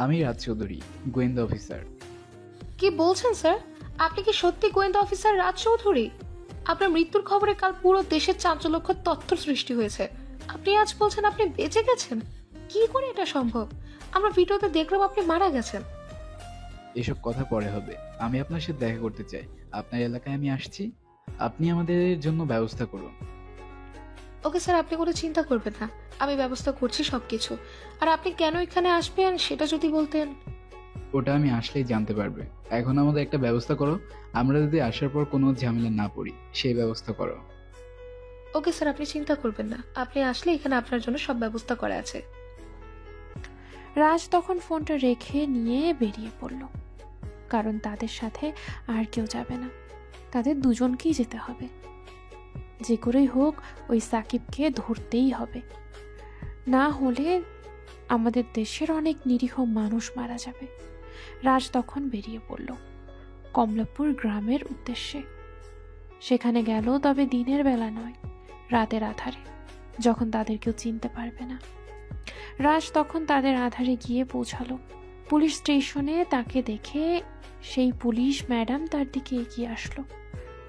আমি রাজ চৌধুরী, গোয়েন্দা অফিসার। কি বলছেন স্যার? আপনি কি সত্যি গোয়েন্দা অফিসার রাজ চৌধুরী? আপনার মৃত্যুর খবরে কাল পুরো দেশের চাঞ্চল্যকর তথ্য সৃষ্টি হয়েছে। আপনি আজ বলছেন আপনি বেঁচে গেছেন। কি করে এটা সম্ভব? আমরা ভিডিওতে দেখলাম আপনি মারা গেছেন। এসব কথা পরে হবে, আমি আপনার সাথে দেখা করতে চাই। আপনার এলাকায় আমি আসছি, আপনি আমাদের জন্য ব্যবস্থা করুন। ওকে স্যার, আপনি কোনো চিন্তা করবেন না, আমি ব্যবস্থা করছি সবকিছু। আর আপনি কেন এখানে আসবেন সেটা যদি বলতেন। ওটা আমি আসলেই জানতে পারবে। এখন আমাদের একটা ব্যবস্থা করো, আমরা যদি আসার পর কোনো ঝামেলা না পড়ি সেই ব্যবস্থা করো। ওকে স্যার, আপনি চিন্তা করবেন না, আপনি আসলে এখানে আপনার জন্য সব ব্যবস্থা করা আছে। রাজ তখন ফোনটা রেখে নিয়ে বেরিয়ে পড়ল, কারণ তাদের সাথে আর কেউ যাবে না, তাদের দুজনকেই যেতে হবে। যে করেই হোক ওই সাকিবকে ধরতেই হবে, না হলে আমাদের দেশের অনেক নিরীহ মানুষ মারা যাবে। রাজ তখন বেরিয়ে পড়ল কমলাপুর গ্রামের উদ্দেশ্যে। সেখানে গেল, তবে দিনের বেলা নয়, রাতের আধারে, যখন তাদের কেউ চিনতে পারবে না। রাজ তখন তাদের আধারে গিয়ে পৌঁছালো। পুলিশ স্টেশনে তাকে দেখে সেই পুলিশ ম্যাডাম তার দিকে এগিয়ে আসলো।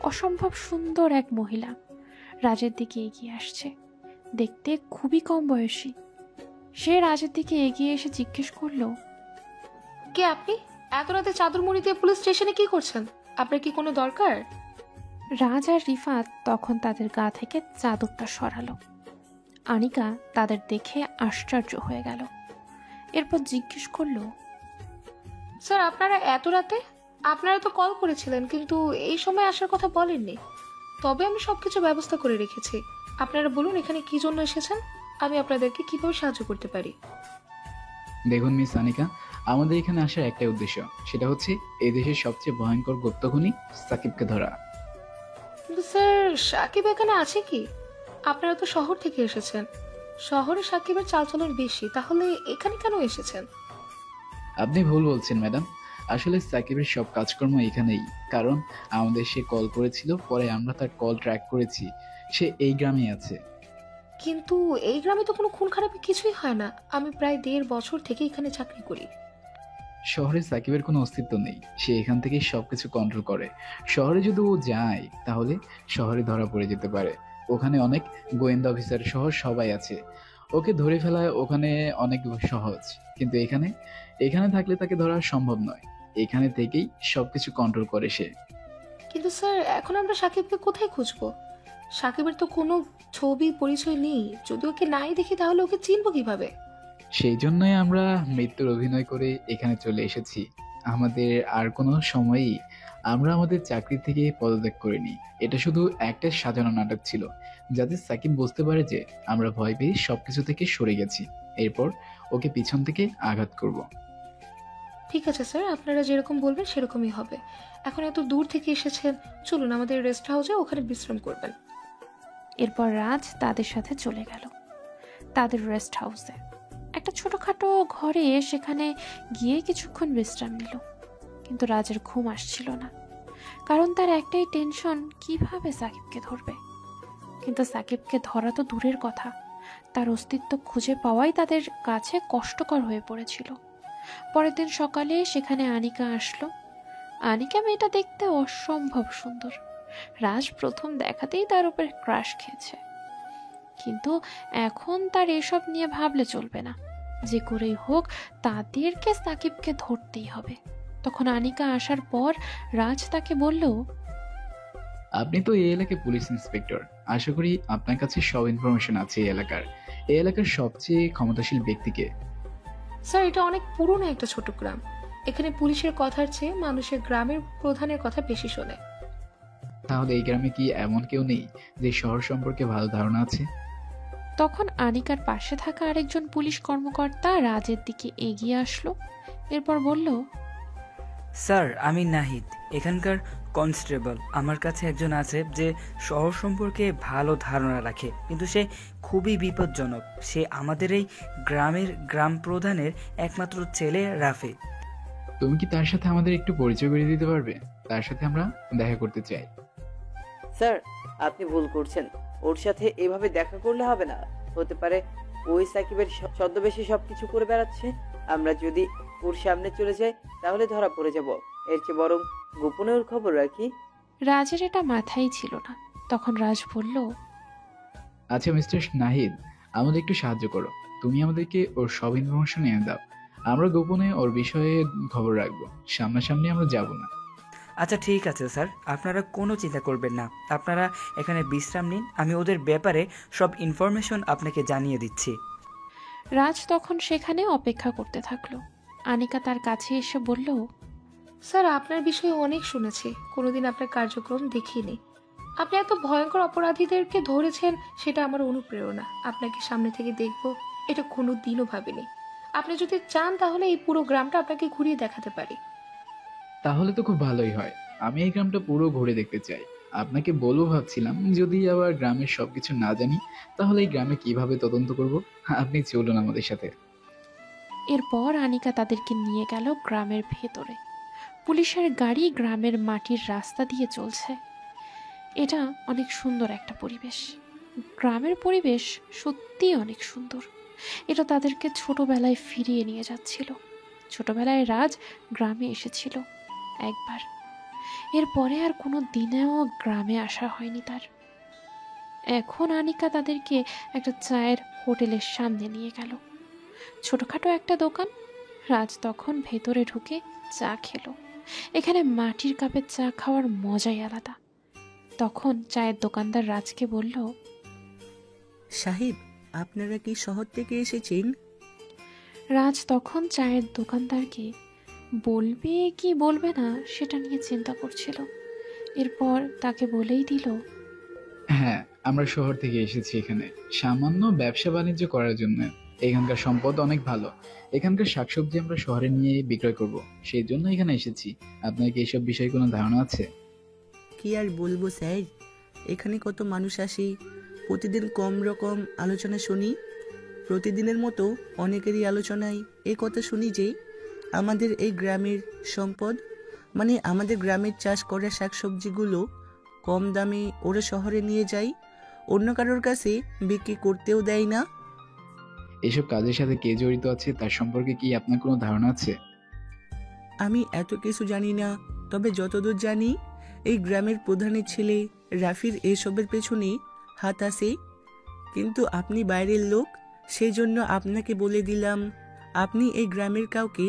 অসম্ভব সুন্দর এক মহিলা রাজের দিকে এগিয়ে আসছে, দেখতে খুবই কম বয়সী। সে রাজের দিকে এগিয়ে এসে জিজ্ঞেস করলো, কে আপনি? এত রাতে চাদর মুড়ি দিয়ে পুলিশ স্টেশনে কি করছেন? আপনার কি কোনো দরকার? রাজ আর রিফাত তখন তাদের গা থেকে চাদরটা সরালো। আনিকা তাদের দেখে আশ্চর্য হয়ে গেল। এরপর জিজ্ঞেস করলো, স্যার আপনারা এত রাতে? আপনারা তো কল করেছিলেন, কিন্তু এই সময় আসার কথা বলেননি। তবে আমি সবকিছু ব্যবস্থা করে রেখেছি। আপনারা বলুন এখানে কি জন্য এসেছেন, আমি আপনাদেরকে কিভাবে সাহায্য করতে পারি। দেখুন মিস আনিকা, আমাদের এখানে আসার একটাই উদ্দেশ্য, সেটা হচ্ছে এই দেশের সবচেয়ে ভয়ঙ্কর গুপ্তখনি সাকিবকে ধরা। কিন্তু স্যার সাকিব এখানে আছে কি? আপনারা তো শহর থেকে এসেছেন, শহরে সাকিবের চালচলন বেশি, তাহলে এখানে কেন এসেছেন? আপনি ভুল বলছেন ম্যাডাম, আসলে সাকিবের সব কাজকর্ম এখানেই। কারণ আমাদের সে কল করেছিল, পরে আমরা তার কল ট্র্যাক করেছি, সে এই গ্রামেই আছে। কিন্তু এই গ্রামে তো কোনো খুন খারাপি কিছুই হয় না। আমি প্রায় 1.5 বছর থেকে এখানে চাকরি করি। শহরে সাকিবের কোনো অস্তিত্ব নেই, সে এখান থেকেই সবকিছু কন্ট্রোল করে। শহরে যদি ও যায় তাহলে শহরে ধরা পড়ে যেতে পারে, ওখানে অনেক গোয়েন্দা অফিসার সহ সবাই আছে, ওকে ধরে ফেলা ওখানে অনেক সহজ। কিন্তু এখানে থাকলে তাকে ধরা সম্ভব নয়, এখানে থেকেই সবকিছু কন্ট্রোল করে সে। কিন্তু স্যার এখন আমরা সাকিবকে কোথায় খুঁজবো? সাকিবের তো কোনো ছবি পরিচয় নেই, যদি ওকে নাই দেখি তাহলে ওকে চিনবো কিভাবে? সেই জন্যই আমরা মৃত্যুর অভিনয় করে এখানে চলে এসেছি। আমাদের আর কোনো সময়ই আমরা আমাদের চাকরি থেকে পদত্যাগ করিনি। এটা শুধু একটা সাজানো নাটক ছিল, যাতে সাকিব বুঝতে পারে যে আমরা ভয় পেয়ে সবকিছু থেকে সরে গেছি, এরপর ওকে পিছন থেকে আঘাত করব। ঠিক আছে স্যার, আপনারা যেরকম বলবেন সেরকমই হবে। এখন এত দূর থেকে এসেছেন, চলুন আমাদের রেস্ট হাউসে, ওখানে বিশ্রাম করবেন। এরপর রাজ তাদের সাথে চলে গেল তাদের রেস্ট হাউসে, একটা ছোটখাটো ঘরে। সেখানে গিয়ে কিছুক্ষণ বিশ্রাম নিল, কিন্তু রাজের ঘুম আসছিল না, কারণ তার একটাই টেনশন, কিভাবে সাকিবকে ধরবে। কিন্তু সাকিবকে ধরা তো দূরের কথা, তার অস্তিত্ব খুঁজে পাওয়াই তাদের কাছে কষ্টকর হয়ে পড়েছিল। পরের দিন সকালে সেখানে আনিকা আসলো। আনিকা মেয়েটা দেখতে অসম্ভব সুন্দর। রাজ প্রথম দেখাতেই তার উপরে ক্রাশ খেয়েছে, কিন্তু এখন তার এসব নিয়ে ভাবলে চলবে না, যে করেই হোক তাদেরকে সাকিবকে ধরতেই হবে। তখন আনিকা আসার পর রাজ তাকে বলল, আপনি তো এই এলাকার পুলিশ ইন্সপেক্টর, আশা করি আপনার কাছে সব ইনফরমেশন আছে এই এলাকার সবচেয়ে ক্ষমতাশীল ব্যক্তিকে। স্যার এটা অনেক পুরনো একটা ছোট গ্রাম, এখানে পুলিশের কথার চেয়ে মানুষের গ্রামের প্রধানের কথা বেশি শোনে। তাহলে এই গ্রামে কি এমন কেউ নেই যে শহর সম্পর্কে ভালো ধারণা আছে? তখন আনিকার পাশে থাকা আরেকজন পুলিশ কর্মকর্তা রাজের দিকে এগিয়ে আসলো। এরপর বলল, স্যার আমি নাহিদ, এখানকার কনস্টেবল। আমার কাছে একজন আছে যে শহর সম্পর্কে ভালো ধারণা রাখে, কিন্তু সে খুবই বিপজ্জনক। সে আমাদের এই গ্রাম প্রধানের একমাত্র ছেলে রাফি। তুমি কি তার সাথে আমাদের একটু পরিচয় করে দিতে পারবে? তার সাথে আমরা দেখা করতে চাই। স্যার আপনি ভুল করছেন, ওর সাথে এভাবে দেখা করলে হবে না। হতে পারে ওই সাকিবের ছদ্মবেশে সবকিছু করে বেড়াচ্ছে। আমরা যদি ওর সামনে চলে যাই তাহলে ধরা পড়ে যাব, এর চেয়ে বরং গোপনে ওর খবর রাখি। রাজের এটা মাথায় ছিল না। তখন রাজ বলল, আচ্ছা মিস্টার নাহিদ, আমাদের একটু সাহায্য করো। তুমি আমাদেরকে ওর সব ইনফরমেশন এনে দাও, আমরা গোপনে ওর বিষয়ে খবর রাখবো, সামনাসামনি আমরা যাব না। আচ্ছা ঠিক আছে স্যার, আপনারা কোনো চিন্তা করবেন না, আপনারা এখানে বিশ্রাম নিন, আমি ওদের ব্যাপারে সব ইনফরমেশন আপনাকে জানিয়ে দিচ্ছি। রাজ তখন সেখানে অপেক্ষা করতে থাকলো। আনিকা তার কাছে এসে বলল, স্যার আপনার বিষয়ে অনেক শুনেছি, কোনোদিন আপনার কার্যক্রম দেখিনি। আপনি এত ভয়ঙ্কর অপরাধীদেরকে ধরেছেন, সেটা আমার অনুপ্রেরণা। আপনাকে সামনে থেকে দেখব এটা কোনো দিনও ভাবিনি। আপনি যদি চান তাহলে এই পুরো গ্রামটা আপনাকে ঘুরিয়ে দেখাতে পারি। তাহলে তো খুব ভালোই হয়। আমি এই গ্রামটা পুরো ঘুরে দেখতে চাই। আপনাকে বলবো ভাবছিলাম, যদি আবার গ্রামের সবকিছু না জানি তাহলে এই গ্রামে কিভাবে তদন্ত করব। আপনি চলুন আমাদের সাথে। এরপর আনিকা তাদেরকে নিয়ে গেল গ্রামের ভেতরে। পুলিশের গাড়ি গ্রামের মাটির রাস্তা দিয়ে চলছে। এটা অনেক সুন্দর একটা পরিবেশ। গ্রামের পরিবেশ সত্যিই অনেক সুন্দর। এটা তাদেরকে ছোটবেলায় ফিরিয়ে নিয়ে যাচ্ছিল। ছোটবেলায় রাজ গ্রামে এসেছিল একবার, এরপরে আর কোনো দিনেও গ্রামে আসা হয়নি তার। এখন আনিকা তাদেরকে একটা চায়ের হোটেলের সামনে নিয়ে গেল। ছোটখাটো একটা দোকান। রাজ তখন ভেতরে ঢুকে চা খেলো। এখানে মাটির কাপে চা খাওয়ার মজাই আলাদা। তখন চায়ের দোকানদার রাজকে বলল, সাহেব, আপনারা কি শহর থেকে এসেছেন? রাজ তখন চায়ের দোকানদারকে বলবে কি বলবে না সেটা নিয়ে চিন্তা করছিল। এরপর তাকে বলেই দিল, হ্যাঁ, আমরা শহর থেকে এসেছি এখানে সামান্য ব্যবসা বাণিজ্য করার জন্য। এখানকার সম্পদ অনেক ভালো। এখানকার শাকসবজি আমরা শহরে নিয়ে বিক্রয় করব, সেই জন্য এখানে এসেছি। আপনার কি এইসব বিষয়ে কোনো ধারণা আছে? কি আর বলবো স্যার, এখানে কত মানুষ আসে, প্রতিদিন কম রকম আলোচনা শুনি। প্রতিদিনের মতো অনেকেরই আলোচনায় এই কথা শুনি যে আমাদের এই গ্রামের সম্পদ, মানে আমাদের গ্রামের চাষ করা শাকসবজিগুলো কম দামে ওরা শহরে নিয়ে যায়, অন্য কারোর কাছে বিক্রি করতেও দেয় না। এসব কাজের সাথে কে জড়িত আছে তার সম্পর্কে কি আপনার কোনো ধারণা আছে? আমি এত কিছু জানি না, তবে যতদূর জানি এই গ্রামের প্রধানের ছেলে রাফির এসবের পেছনে হাত আছে। কিন্তু আপনি বাইরের লোক, সেই জন্য আপনাকে বলে দিলাম, আপনি এই গ্রামের কাউকে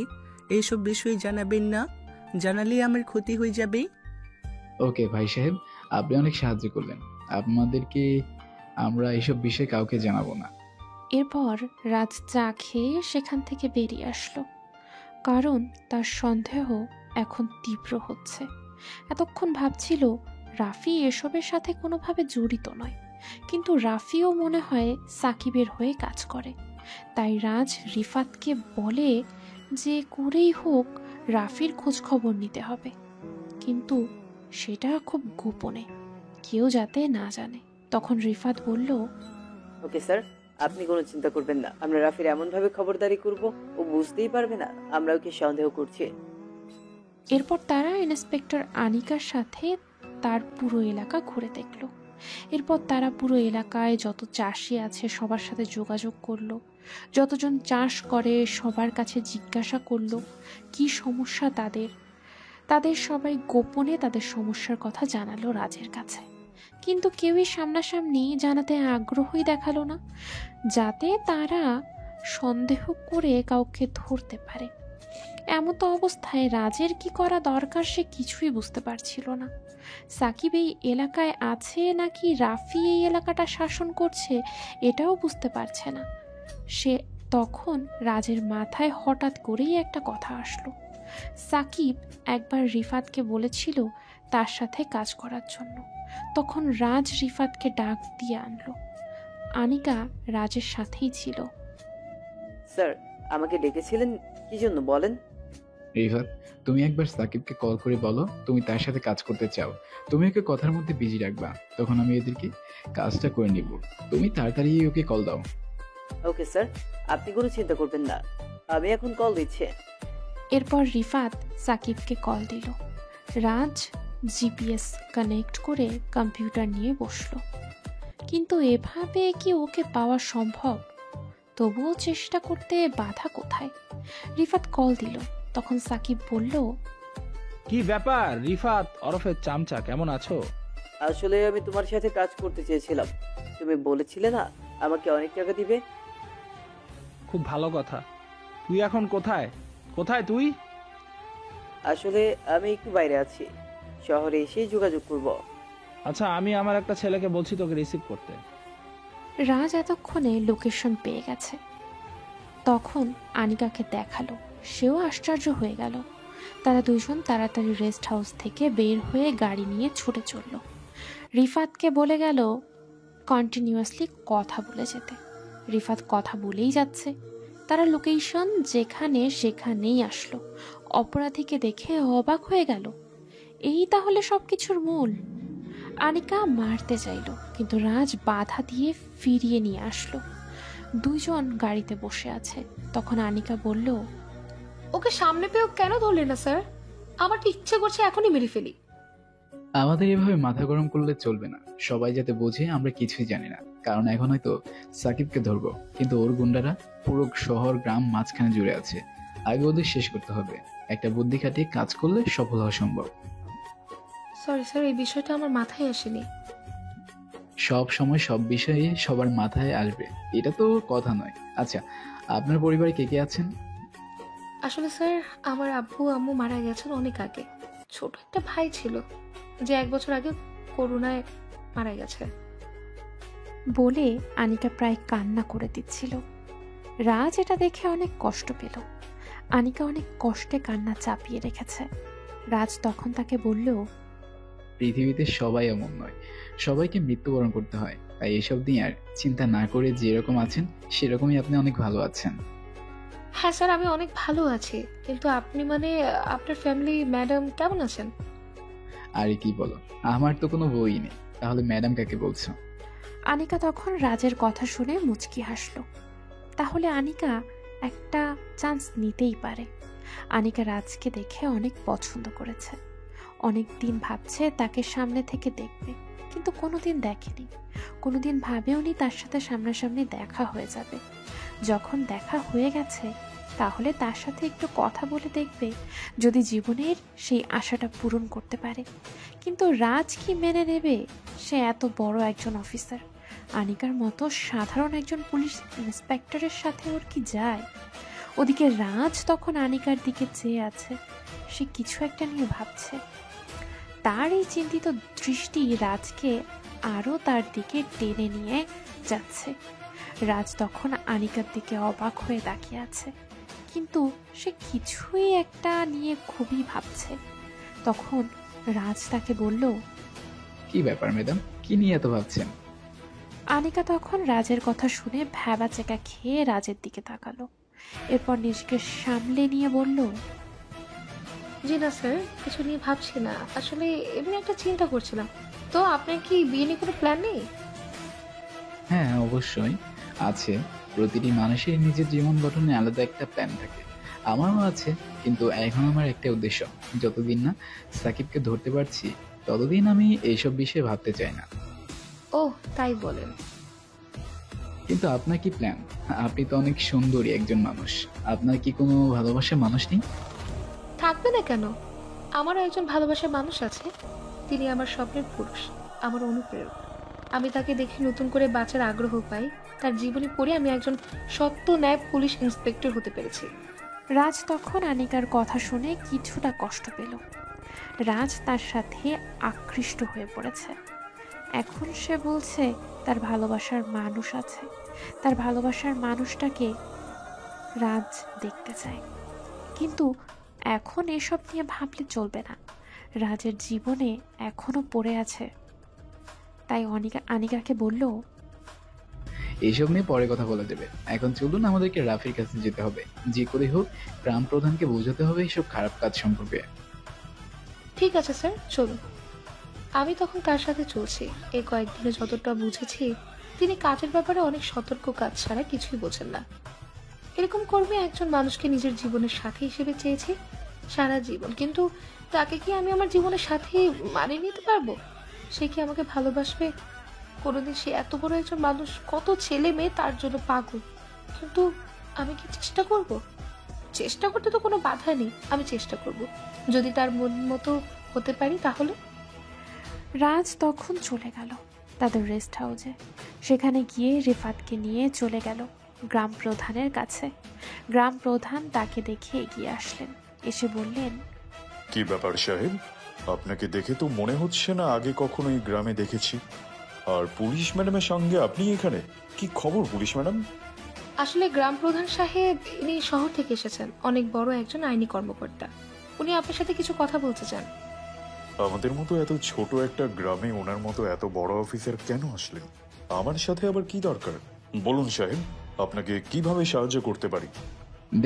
এইসব বিষয়ে জানাবেন না, জানালে আমার ক্ষতি হয়ে যাবে। ওকে ভাই সাহেব, আপনি অনেক সাহায্য করলেন। আপনাদেরকে আমরা এইসব বিষয়ে কাউকে জানাবো না। এরপর রাজ চা খেয়ে সেখান থেকে বেরিয়ে আসলো, কারণ তার সন্দেহ এখন তীব্র হচ্ছে। এতক্ষণ ভাবছিল রাফি এসবের সাথে কোনোভাবে জড়িত নয়, কিন্তু রাফিও মনে হয় সাকিবের হয়ে কাজ করে। তাই রাজ রিফাতকে বলে যে করেই হোক রাফির খোঁজ খবর নিতে হবে, কিন্তু সেটা খুব গোপনে, কেউ যাতে না জানে। তখন রিফাত বলল, ওকে স্যার, আপনি কোনো চিন্তা করবেন না। আমরা রাফির এমন ভাবে খবরদারি করব ও বুঝতেই পারবে না আমরা ওকে সন্দেহ করছি। এরপর তারা ইন্সপেক্টর আনিকার সাথে তার পুরো এলাকা ঘুরে দেখল। এরপর তারা পুরো এলাকায় যত চাষি আছে সবার সাথে যোগাযোগ করলো, যতজন চাষ করে সবার কাছে জিজ্ঞাসা করলো কি সমস্যা তাদের সবাই গোপনে তাদের সমস্যার কথা জানালো রাজের কাছে। কিন্তু কেউই সামনাসামনি জানাতে আগ্রহই দেখালো না, যাতে তারা সন্দেহ করে কাউকে ধরতে পারে। এমতো অবস্থায় রাজের কি করা দরকার সে কিছুই বুঝতে পারছিল না। সাকিব এই এলাকায় আছে নাকি রাফি এই এলাকাটা শাসন করছে এটাও বুঝতে পারছে না সে। তখন রাজের মাথায় হঠাৎ করেই একটা কথা আসলো। সাকিব একবার রিফাতকে বলেছিল তার সাথে কাজ করার জন্য। তখন রাজ রিফাতকে ডাক দিয়ে আনলো। আনিকা রাজের সাথেই ছিল। স্যার, আমাকে ডেকেছিলেন কি জন্য বলেন? রিফাত, তুমি একবার সাকিবকে কল করে বলো তুমি তার সাথে কাজ করতে চাও। তুমি ওকে কথার মধ্যে বিজি রাখবা, তখন আমি এদেরকে কাজটা করে নিব। তুমি তাড়াতাড়ি ওকে কল দাও। ওকে স্যার, আপনি কোনো চিন্তা করবেন না, আমি এখন কল দিচ্ছি। এরপর রিফাত সাকিবকে কল দিল। রাজ জিপিএস কানেক্ট করে কম্পিউটার নিয়ে বসলো, কিন্তু এভাবে কি ওকে পাওয়া সম্ভব? তবুও চেষ্টা করতে বাধা কোথায়? রিফাত কল দিল। তখন সাকিব বলল, কি ব্যাপার রিফাত ওরফে চামচা, কেমন আছো? আসলে আমি তোমার সাথে কাজ করতে চেয়েছিলাম, তুমি বলেছিলে না আমাকে অনেক টাকা দিবে। খুব ভালো কথা। তুই এখন কোথায় তুই? আসলে আমি একটু বাইরে আছি, শহরে এসে যোগাযোগ করব। আচ্ছা, আমি আমার একটা ছেলেকে বলছি তোকে রিসিভ করতে। রাজ এতক্ষণে লোকেশন পেয়ে গেছে। তখন আনিকাকে দেখালো, সেও আশ্চর্য হয়ে গেল। তারা দুইজন তাড়াতাড়ি রেস্ট হাউস থেকে বের হয়ে গাড়ি নিয়ে ছুটে চলল। রিফাতকে বলে গেল কন্টিনিউয়াসলি কথা বলে যেতে। রিফাত কথা বলেই যাচ্ছে, তারা লোকেশন যেখানে সেখানেই আসলো, অপরাধীকে দেখে অবাক হয়ে গেল। এই তাহলে সবকিছুর মূল। আনিকা মারতে চাইল, কিন্তু রাজ বাধা দিয়ে ফিরিয়ে নিয়ে আসলো। দুইজন গাড়িতে বসে আছে। তখন আনিকা বলল, ওকে সামনে পেয়েও কেন ধরলেন না স্যার? আমার তো ইচ্ছে করছে এখনই মেরে ফেলি। আমাদের এভাবে মাথা গরম করলে চলবে না। সবাই যাতে বোঝে আমরা কিছুই জানি না। কারণ এখন হয়তো সাকিবকে ধরবো, কিন্তু ওর গুন্ডারা পুরো শহর গ্রাম মাঝখানে জুড়ে আছে। আগে ওদের শেষ করতে হবে। একটা বুদ্ধি খাটিয়ে কাজ করলে সফল হওয়া সম্ভব। সরি স্যার, এই বিষয়টা আমার মাথায় আসেনি। সব সময় সব বিষয়ে সবার মাথায় আসবে এটা তো কথা নয়। আচ্ছা, আপনার পরিবারে কে কে আছেন? আসলে স্যার, আমার আব্বু আম্মু মারা গেছেন অনেক আগে। ছোট একটা ভাই ছিল, যে 1 বছর আগে করোনায় মারা গেছে। বলে আনিকা প্রায় কান্না করে দিচ্ছিল। রাজ এটা দেখে অনেক কষ্ট পেল। আনিকা অনেক কষ্টে কান্না চাপিয়ে রেখেছে। রাজ তখন তাকে বলল, পৃথিবীতে সবাই এমন নয়, সবাইকে মৃত্যুবরণ করতে হয়। তাই এসব নিয়ে আর চিন্তা না করে যেরকম আছেন সেরকমই আপনি অনেক ভালো আছেন। হ্যাঁ স্যার, আমি অনেক ভালো আছি, কিন্তু আপনি মানে আপনার ফ্যামিলি ম্যাডাম কেমন আছেন? আরে কি বলো, আমার তো কোনো বই নেই, তাহলে ম্যাডাম কাকে বলছো? আনিকা তখন রাজের কথা শুনে মুচকি হাসলো। তাহলে আনিকা একটা চান্স নিতেই পারে। আনিকা রাজকে দেখে অনেক পছন্দ করেছে। অনেক দিন ভাবছে তাকে সামনে থেকে দেখবে, কিন্তু কোনোদিন দেখেনি। কোনোদিন ভাবেওনি তার সাথে সামনাসামনি দেখা হয়ে যাবে। যখন দেখা হয়ে গেছে, তাহলে তার সাথে একটু কথা বলে দেখবে, যদি জীবনের সেই আশাটা পূরণ করতে পারে। কিন্তু রাজ কি মেনে নেবে? সে এত বড় একজন অফিসার, আনিকার মতো সাধারণ একজন পুলিশ ইন্সপেক্টরের সাথে ওর কি যায়? ওদিকে রাজ তখন আনিকার দিকে চেয়ে আছে, সে কিছু একটা নিয়ে ভাবছে। তার এই চিন্তিত দৃষ্টি রাজকে আরো তার দিকে টেনে নিয়ে যাচ্ছে। রাজ তখন আনিকার দিকে অবাক হয়ে তাকিয়ে আছে, কিন্তু সে কিছুই একটা নিয়ে খুবই ভাবছে। তখন রাজ তাকে বলল, কি ব্যাপার ম্যাডাম, কি নিয়ে এত ভাবছেন? আনিকা তখন রাজের কথা শুনে ভ্যাবা চেকা খেয়ে রাজের দিকে তাকালো। এরপর নিজেকে সামলে নিয়ে বলল, জি না স্যার, কিছু নিয়ে ভাবছি না, আসলে এমনি একটা চিন্তা করছিলাম। তো আপনার কি বিয়ে নিয়ে কোনো প্ল্যান নেই? হ্যাঁ অবশ্যই আছে। প্রতিটি মানুষের নিজের জীবন গঠনে আলাদা একটা প্ল্যান থাকে। আমারও আছে, কিন্তু এখন আমার একটা উদ্দেশ্য, যতদিন না সাকিবকে ধরতে পারছি ততদিন আমি এইসব বিষয়ে ভাবতে চাই না। ও তাই বলেন? কিন্তু আপনার কি প্ল্যান? আপনি তো অনেক সুন্দরী একজন মানুষ, আপনার কি কোনো ভালোবাসার মানুষ নেই? থাকবে না কেন? আমারও একজন ভালোবাসার মানুষ আছে। তিনি আমার স্বপ্নের পুরুষ, আমার অনুপ্রেরক। আমি তাকে দেখে নতুন করে বাঁচার আগ্রহ পাই। তার জীবনী পড়ে আমি একজন সত্য ন্যায় পুলিশ ইন্সপেক্টর হতে পেরেছি। রাজ তখন আনিকার কথা শুনে কিছুটা কষ্ট পেল। রাজ তার সাথে আকৃষ্ট হয়ে পড়েছে। এখন সে বলছে তার ভালোবাসার মানুষ আছে, তার ভালোবাসার মানুষটাকে রাজ দেখতে চায়। কিন্তু এখন এসব নিয়ে ভাবলে চলবে না। রাজের জীবনে এখনো পড়ে আছে। তাই আনিকাকে বলল, এইসব নিয়ে পরে কথা বলা যাবে, এখন চলুন আমাদেরকে রাফির কাছে যেতে হবে। যে করে হোক গ্রাম প্রধানকে বোঝাতে হবে এইসব খারাপ কাজ সম্পর্কে। ঠিক আছে স্যার, চলুন। আমি তখন তার সাথে চলছি। এই কয়েকদিনে যতটা বুঝেছি, তিনি কাজের ব্যাপারে অনেক সতর্ক, কাজ ছাড়া কিছুই বোঝেন না। এরকম কর্মে একজন মানুষকে নিজের জীবনের সাথী হিসেবে চেয়েছি সারা জীবন, কিন্তু তাকে কি আমি আমার জীবনের সাথে মানিয়ে নিতে পারবো? সে কি আমাকে ভালোবাসবে কোনোদিন? সে এত বড় একজন মানুষ, কত ছেলে মেয়ে তার জন্য পাগল, কিন্তু আমি কি চেষ্টা করব? চেষ্টা করতে তো কোনো বাধা নেই, আমি চেষ্টা করব। যদি তার মন মতো হতে পারি তাহলে। রাজ তখন চলে গেল তাদের রেস্ট হাউসে। সেখানে গিয়ে রিফাতকে নিয়ে চলে গেল গ্রাম প্রধানের কাছে। গ্রাম প্রধান তাকে দেখে এগিয়ে আসলেন। এসে বললেন, কি ব্যাপার সাহেব, আপনাকে দেখে তো মনে হচ্ছে না আগে কখনো এই গ্রামে দেখেছি। আর পুলিশ ম্যাডামের সঙ্গে আপনি এখানে, কি খবর পুলিশ ম্যাডাম? আসলে গ্রাম প্রধান সাহেব ইনি শহর থেকে এসেছেন, অনেক বড় একজন আইনি কর্মকর্তা। উনি আপনার সাথে কিছু কথা বলতে চান। আমাদের মতো এত ছোট একটা গ্রামে ওনার মতো এত বড় অফিসার কেন আসলেন? আমার সাথে আবার কি দরকার? বলুন সাহেব, আপনাকে কিভাবে সাহায্য করতে পারি?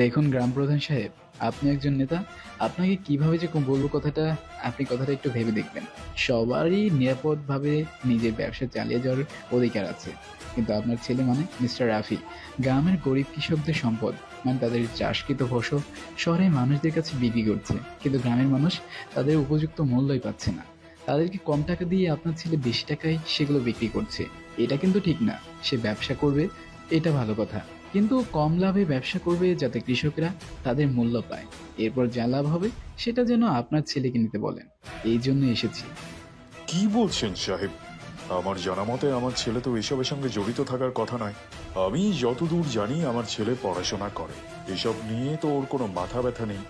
দেখুন গ্রাম প্রধান সাহেব, আপনি একজন নেতা, আপনাকে কিভাবে যে বলবো কথাটা, আপনি কথাটা একটু ভেবে দেখবেন। সবারই নিরাপদভাবে নিজের ব্যবসা চালিয়ে যাওয়ার অধিকার আছে, কিন্তু আপনার ছেলে মানে মিস্টার রাফি গ্রামের গরিব কৃষকদের সম্পদ, মানে তাদের চাষকৃত ফসল শহরের মানুষদের কাছে বিক্রি করছে, কিন্তু গ্রামের মানুষ তাদের উপযুক্ত মূল্যই পাচ্ছে না। তাদেরকে কম টাকা দিয়ে আপনার ছেলে বেশি টাকায় সেগুলো বিক্রি করছে। এটা কিন্তু ঠিক না। সে ব্যবসা করবে, এটা ভালো কথা, কিন্তু কম লাভে ব্যবসা করবে যাতে কৃষকরা তাদের মূল্য পায়। এরপর যা লাভ হবে সেটা যেন আপনার ছেলেকে নিতে বলেন। এই জন্য এসেছি। কি বলছেন সাহেব? আমার জানা মতে আমার ছেলে তো এসবের সঙ্গে জড়িত থাকার কথা নয়। আমি যতদূর জানি আমার ছেলে পড়াশোনা করে, এসব নিয়ে তো ওর কোনো মাথা ব্যথা নেই।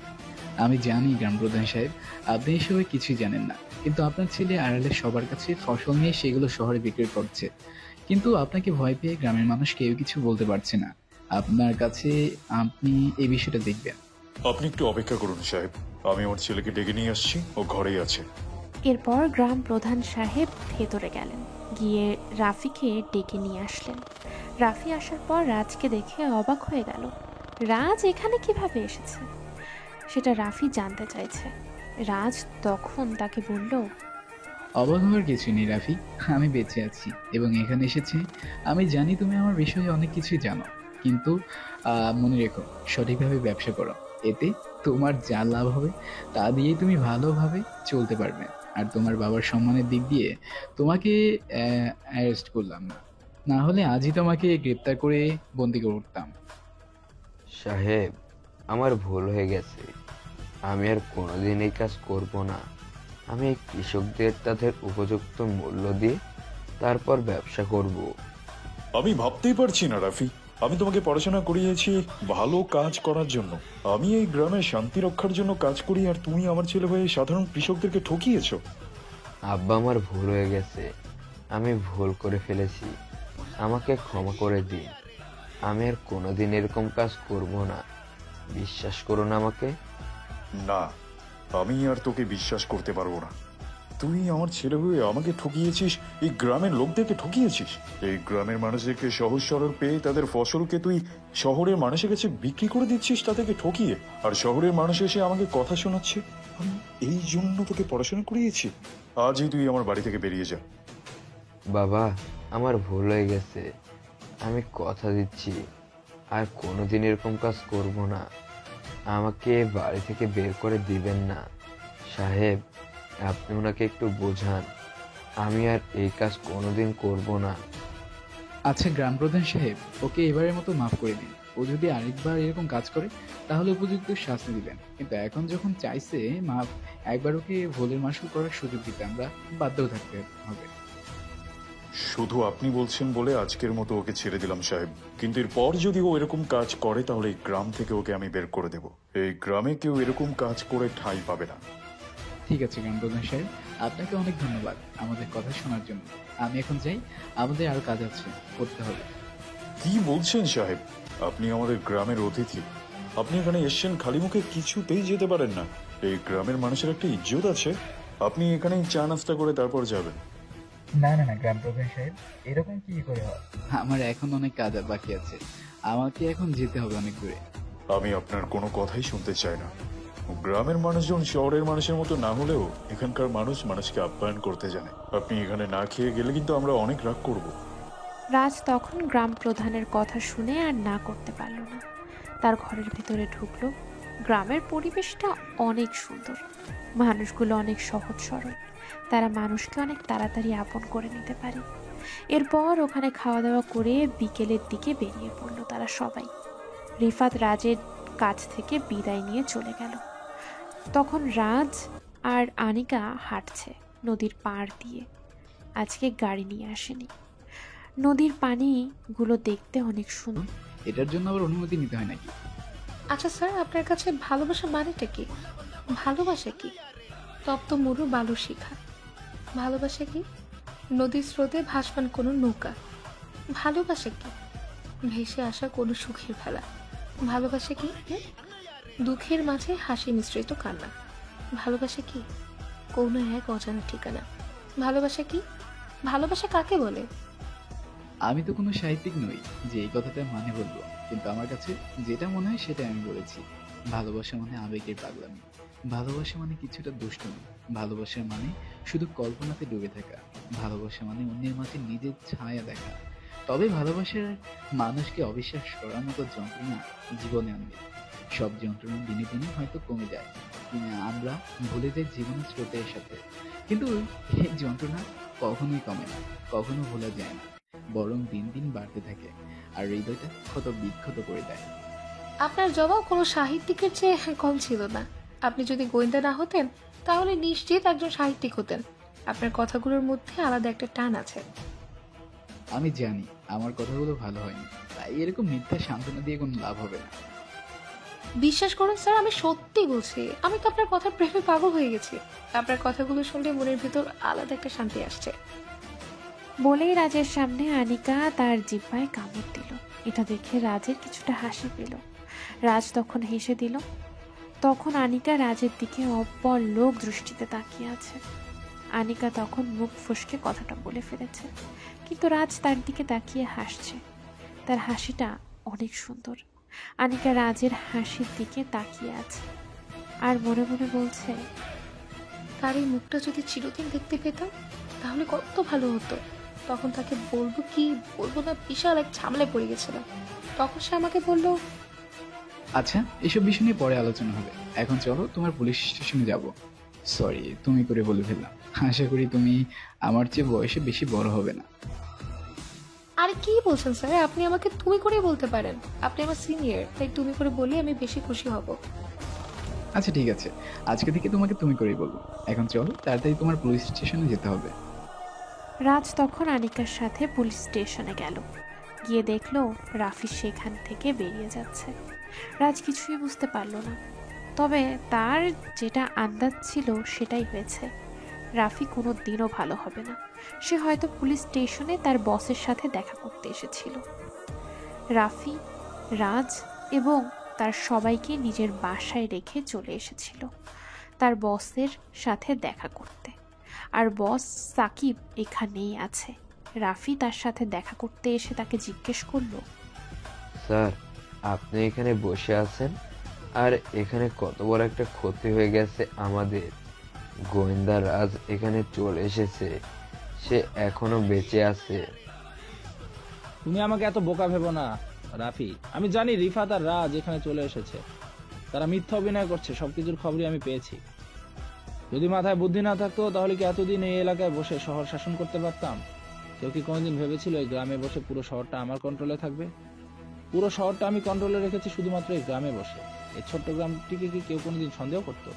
আমি জানি গ্রাম প্রধান সাহেব, আপনি এসবে কিছুই জানেন না, কিন্তু আপনার ছেলে আড়ালের সবার কাছে ফসল নিয়ে সেগুলো শহরে বিক্রি করছে, কিন্তু আপনাকে ভয় পেয়ে গ্রামের মানুষ কেউ কিছু বলতে পারছে না। আপনার কাছে আপনি এই বিষয়টা দেখবেন। আপনি একটু অপেক্ষা করুন সাহেব, আমি আমার ছেলেকে ডেকে নিয়ে আসছি, ও ঘরেই আছে। এরপর গ্রাম প্রধান সাহেব ভেতরে গেলেন, গিয়ে রাফিকে ডেকে নিয়ে আসলেন। রাফি আসার পর রাজকে দেখে অবাক হয়ে গেল। রাজ এখানে কিভাবে এসেছে সেটা রাফি জানতে চাইছে। রাজ তখন তাকে বলল, অবাক হওয়ার কিছু নেই রাফি, আমি বেঁচে আছি এবং এখানে এসেছি। আমি জানি তুমি আমার বিষয়ে অনেক কিছুই জানো, কিন্তু মনে রেখো, সঠিকভাবে ব্যবসা করো, এতে তোমার যা লাভ হবে তা দিয়েই তুমি ভালোভাবে চলতে পারবে। আর তোমার বাবার সম্মানের দিক দিয়ে তোমাকে অ্যারেস্ট করলাম না, না হলে আজই তোমাকে গ্রেপ্তার করে বন্দি করতাম। সাহেব, আমার ভুল হয়ে গেছে, আমি আর কোনোদিন এই কাজ করব না। আমি এই কৃষকদের তাদের উপযুক্ত মূল্য দিয়ে তারপর ব্যবসা করব। আমি ভাবতেই পারছি না রাফি, আমি তোমাকে পড়াশোনা করিয়েছি ভালো কাজ করার জন্য। আমি এই গ্রামের শান্তি রক্ষার জন্য কাজ করি, আর তুমি আমার ছেলে হয়ে সাধারণ কৃষকদেরকে ঠকিয়েছো। আব্বা, আমার ভুল হয়ে গেছে, আমি ভুল করে ফেলেছি, আমাকে ক্ষমা করে দিন। আমি আর কোনোদিন এরকম কাজ করব না, বিশ্বাস করুন আমাকে। না, আমি আর তোকে বিশ্বাস করতে পারবো না। তুই আমার ছেলে হয়ে আমাকে ঠকিয়েছিস, এই গ্রামের লোকদেরকে ঠকিয়েছিস। এই গ্রামের মানুষদেরকে সহজ সরল পেয়ে তাদের ফসলকে তুই শহরের মানুষের কাছে বিক্রি করে দিচ্ছিস, তাদেরকে ঠকিয়ে। আর শহরের মানুষ এসে আমাকে কথা শোনাচ্ছে। আমি এই জন্য তোকে পড়াশোনা করিয়েছি। আজই তুই আমার বাড়ি থেকে বেরিয়ে যা। বাবা, আমার ভুল হয়ে গেছে, আমি কথা দিচ্ছি আর কোনোদিন এরকম কাজ করব না। আমাকে বাড়ি থেকে বের করে দিবেন না। সাহেব, আপনি ওনাকে একটু বোঝান, আমি আর এই কাজ কোনোদিন করব না। আচ্ছা গ্রাম প্রধান সাহেব, ওকে এবারের মতো মাফ করে দিন। ও যদি আরেকবার এরকম কাজ করে তাহলে উপযুক্ত শাস্তি দিবেন, কিন্তু এখন যখন চাইছে মাফ, একবার ওকে ভুলের মাসুল করার সুযোগ দিতে আমরা বাধ্য থাকতে হবে। শুধু আপনি বলছেন বলে আজকের মতো ওকে ছেড়ে দিলাম সাহেব, কিন্তু এরপর যদি ও এরকম কাজ করে তাহলে এই গ্রাম থেকে ওকে আমি বের করে দেব। এই গ্রামে কেউ এরকম কাজ করে ঠাঁই পাবে না। ঠিক আছে গ্রাম প্রধান সাহেব, আপনাকে অনেক ধন্যবাদ আমাদের কথা শোনার জন্য। আমি এখন যাই, আমাদের আরো কাজ আছে, করতে হবে। কি বলছেন সাহেব? আপনি আমাদের গ্রামের অতিথি, আপনি এখানে এসছেন খালি মুখে কিছুতেই যেতে পারেন না। এই গ্রামের মানুষের একটা ইজ্জত আছে, আপনি এখানেই চা নাস্তা করে তারপর যাবেন। না না না গ্রাম প্রধান সাহেব, এরকম কি করে হয়? আমার এখন অনেক কাজ বাকি আছে, আমাকে এখন যেতে হবে অনেক দূরে। আমি আপনার কোনো কথাই শুনতে চাই না। গ্রামের মানুষজন শহরের মানুষের মতো না হলেও এখানকার মানুষ মানুষকে আপ্যায়ন করতে জানে। আপনি এখানে না খেয়ে গেলে কিন্তু আমরা অনেক রাগ করব। রাজ তখন গ্রাম প্রধানের কথা শুনে আর না করতে পারল না, তার ঘরের ভিতরে ঢুকলো। গ্রামের পরিবেশটা অনেক সুন্দর, মানুষগুলো অনেক সহজ সরল, তারা মানুষকে অনেক তাড়াতাড়ি আপন করে নিতে পারে। এরপর ওখানে খাওয়া দাওয়া করে বিকেলের দিকে বেরিয়ে পড়লো তারা সবাই। রিফাত রাজের কাছ থেকে বিদায় নিয়ে চলে গেল। তখন রাজ আর আনিকা হাঁটছে নদীর পাড় দিয়ে। আজকে গাড়ি নিয়ে আসেনি। নদীর পানিগুলো দেখতে অনেক সুন্দর। এটার জন্য আবার অনুমতি নিতে হয় নাকি? আচ্ছা স্যার, আপনার কাছে ভালোবাসা মানেটা কি? ভালোবাসা কি? তপ্ত মরু বালু শিখা। ভালোবাসা কি? নদীর স্রোতে ভাসমান কোনো নৌকা। ভালোবাসা কি? ভেসে আসা কোনো সুখের ভেলা। ভালোবাসা কি? দুঃখের মাঝে হাসি মিশ্রিত কান্না। ভালোবাসা কি? কোনো এক অজানা ঠিকানা। ভালোবাসা কি? ভালোবাসা কাকে বলে? আমি তো কোনো সাহিত্যিক নই যে এই কথাটা মানে বলবো, কিন্তু আমার কাছে যেটা মনে হয় সেটা আমি বলেছি। ভালোবাসা মানে আবেগের পাগলামি, ভালোবাসা মানে কিছুটা দুষ্টুমি, ভালোবাসা মানে শুধু কল্পনাতে ডুবে থাকা, ভালোবাসা মানে অন্যের মাঝে নিজের ছায়া দেখা। তবে ভালোবাসার মানুষকে অবিশ্বাস করার মতো যন্ত্রণা জীবনে আনবে। সব যন্ত্রণা দিনে দিনে হয়তো কমে যায়, আমরা ভুলে যাই জীবনের স্রোতের সাথে, কিন্তু এই যন্ত্রণা কখনোই কমে না, কখনো ভোলা যায় না, বরং দিন দিন বাড়তে থাকে আর হৃদয়টা ক্ষত বিক্ষত করে দেয়। আপনার জবাব কোনো সাহিত্যিকের চেয়ে কম ছিল না। আপনি যদি গোয়েন্দা না হতেন তাহলে নিশ্চিত একজন সাহিত্যিক হতেন। আপনার কথাগুলোর মধ্যে আলাদা একটা টান আছে। আমি জানি আমার কথাগুলো ভালো হয়নি, তাই এরকম মিথ্যা সান্ত্বনা দিয়ে কোনো লাভ হবে না। বিশ্বাস করুন স্যার, আমি সত্যি বলছি, আমি তো আপনার কথার প্রেমে পাগল হয়ে গেছি। আপনার কথাগুলো শুনলে মনের ভিতর আলাদা একটা শান্তি আসছে। বলেই রাজের সামনে আনিকা তার জিহ্বায় কামড় দিল। এটা দেখে রাজের কিছুটা হাসি পেল। রাজ তখন হেসে দিল। তখন আনিকা রাজের দিকে অপলক দৃষ্টিতে তাকিয়ে আছে। আনিকা তখন মুখ ফসকে কথাটা বলে ফেলেছে, কিন্তু রাজ তার দিকে তাকিয়ে হাসছে। তার হাসিটা অনেক সুন্দর। আনিকা রাজের হাসির দিকে তাকিয়ে আছে আর মনে মনে বলছে, তার এই মুখটা যদি চিরদিন দেখতে পেতাম তাহলে কত ভালো হতো। তখন তাকে বলবো কি বলবো না বিশাল এক ঝামেলায় পড়ে গেছিলাম। তখন সে আমাকে বলল, আচ্ছা এসব বিষয় নিয়ে পরে আলোচনা হবে, এখন চলো তোমার পুলিশ স্টেশনে যাব। সরি তুমি করে বলে ফেললাম, আশা করি তুমি আমার চেয়ে বয়সে বেশি বড় হবে না। আরে কি বলছেন স্যার, আপনি আমাকে তুমি করে বলতে পারেন। আপনি আমার সিনিয়র, তাই তুমি করে বলি আমি বেশি খুশি হব। আচ্ছা ঠিক আছে, আজকে থেকে তোমাকে তুমি করেই বলবো। এখন চলো তাড়াতাড়ি তোমার পুলিশ স্টেশনে যেতে হবে। রাজ তখন আনিকার সাথে পুলিশ স্টেশনে গেল। গিয়ে দেখলো রাফি সেখান থেকে বেরিয়ে যাচ্ছে। রাজ কিছুই বুঝতে পারল না, তবে তার যেটা আন্দাজ ছিল সেটাই হয়েছে। রাফি কোনো দিনও ভালো হবে না। সে হয়তো পুলিশ স্টেশনে তার বসের সাথে দেখা করতে এসেছিল। রাফি, রাজ এবং তার সবাইকে নিজের বাসায় রেখে চলে এসেছিল তার বসের সাথে দেখা করতে। আর বস সাকিব এখানেই আছে। রাফি তার সাথে দেখা করতে এসে তাকে জিজ্ঞেস করলো, স্যার আপনি এখানে বসে আছেন আর এখানে কত বড় একটা ক্ষতি হয়ে গেছে আমাদের। গোয়েন্দা রাজ এখানে চলে এসেছে, সে এখনো বেঁচে আছে। তুমি আমাকে এত বোকা ভেবো না রাফি, আমি জানি রিফাত আর রাজ এখানে চলে এসেছে। তারা মিথ্যা অভিনয় করছে, সবকিছুর খবরই আমি পেয়েছি। যদি মাথায় বুদ্ধি না থাকতো তাহলে কি এতদিন এই এলাকায় বসে শহর শাসন করতে পারতাম? কেউ কি কোনোদিন ভেবেছিল এই গ্রামে বসে পুরো শহরটা আমার কন্ট্রোলে থাকবে? পুরো শহরটা আমি কন্ট্রোলে রেখেছি শুধুমাত্র এই গ্রামে বসে। এই ছোট্ট গ্রামটিকে কি কেউ কোনোদিন সন্দেহ করতো?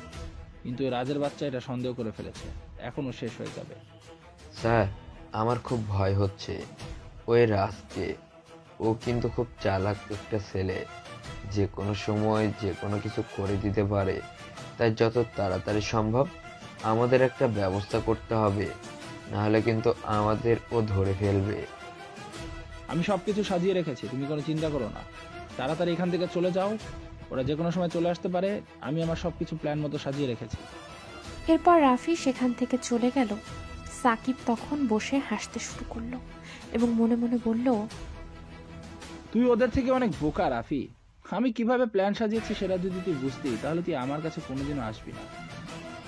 কিন্তু এই রাজের বাচ্চা এটা সন্দেহ করে ফেলেছে, এখনো শেষ হয়ে যাবে। স্যার আমার খুব ভয় হচ্ছে ওই রাজকে। ও কিন্তু খুব চালাক একটা ছেলে, যে কোনো সময় যে কোনো কিছু করে দিতে পারে। তাই যত তাড়াতাড়ি সম্ভব আমাদের একটা ব্যবস্থা করতে হবে, নাহলে কিন্তু আমাদের ও ধরে ফেলবে। আমি সবকিছু সাজিয়ে রেখেছি, তুমি কোনো চিন্তা করো না। তাড়াতাড়ি এখান থেকে চলে যাও, ওরা যে কোনো সময় চলে আসতে পারে। আমি আমার সবকিছু প্ল্যান মতো সাজিয়ে রেখেছি। এরপর রাফি সেখান থেকে চলে গেল। সাকিব তখন বসে হাসতে শুরু করলো এবং মনে মনে বলল, তুই ওদের থেকে অনেক বোকা রাফি। আমি কিভাবে প্ল্যান সাজিয়েছি সেটা যদি তুই বুঝতি তাহলে তুই আমার কাছে কোনোদিনও আসবি না।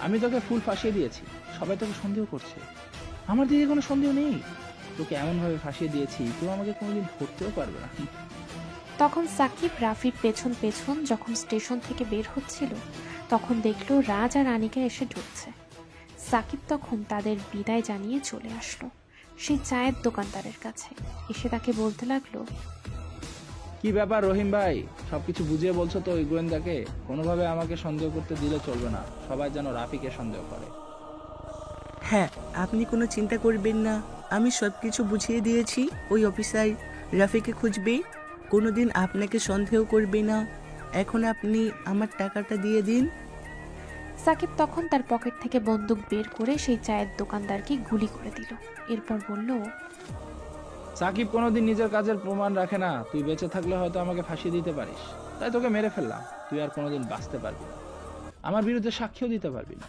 আমি তোকে ফুল ফাঁসিয়ে দিয়েছি, সবাই তোকে সন্দেহ করছে। আমার দিকে কোনো সন্দেহ নেই, তোকে এমনভাবে ফাঁসিয়ে দিয়েছি তুই আমাকে কোনোদিন ধরতেও পারবে না। তখন সাকিব রাফির পেছন পেছন যখন স্টেশন থেকে বের হচ্ছিল তখন দেখলো রাজ আর আনিকা এসে ঢুকছে। সাকিব তখন তাদের বিদায় জানিয়ে চলে আসলো সেই চায়ের দোকানদারের কাছে। এসে তাকে বলতে লাগলো, কি ব্যাপার রহিম ভাই, সবকিছু বুঝিয়ে বলছো তো ওই গোয়েন্দাকে? কোনোভাবে আমাকে সন্দেহ করতে দিলে চলবে না, সবাই যেন রাফিকে সন্দেহ করে। হ্যাঁ আপনি কোনো চিন্তা করবেন না, আমি সব কিছু বুঝিয়ে দিয়েছি। ওই অফিসার রাফিকে খুঁজবে, কোনোদিন আপনাকে সন্দেহ করবে না। এখন আপনি আমার টাকাটা দিয়ে দিন। সাকিব তখন তার পকেট থেকে বন্দুক বের করে সেই চায়ের দোকানদারকে গুলি করে দিল। এরপর বলল, সাকিব কোনোদিন নিজের কাজের প্রমাণ রাখে না। তুই বেঁচে থাকলে হয়তো আমাকে ফাঁসিয়ে দিতে পারিস, তাই তোকে মেরে ফেললাম। তুই আর কোনোদিন বাঁচতে পারবি না, আমার বিরুদ্ধে সাক্ষ্য দিতে পারবি না।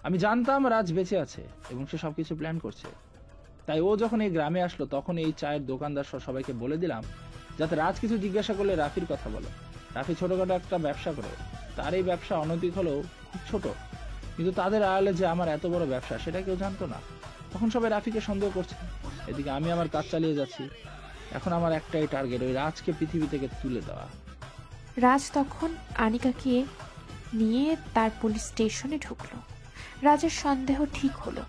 আমি জানতাম রাজ বেঁচে আছে এবং সে সবকিছু প্ল্যান করছে। তাই ও যখন এই গ্রামে আসলো তখন এই চায়ের দোকানদার সহ সবাইকে বলে দিলাম যাতে রাজ কিছু জিজ্ঞাসা করলে রাফির কথা বলো। রাফি ছোটখাটো একটা ব্যবসা করে, তার এই ব্যবসা অনৈতিক হলেও খুব ছোট, কিন্তু তাদের আড়ালে যে আমার এত বড় ব্যবসা সেটা কেউ জানতো না। তখন সবাই রাফিকে সন্দেহ করছে, এদিকে আমি আমার কাজ চালিয়ে যাচ্ছি। এখন আমার একটাই টার্গেট, ওই রাজকে পৃথিবী থেকে তুলে দেওয়া। রাজ তখন আনিকাকে নিয়ে তার পুলিশ স্টেশনে ঢুকলো। রাজের সন্দেহ ঠিক হলো,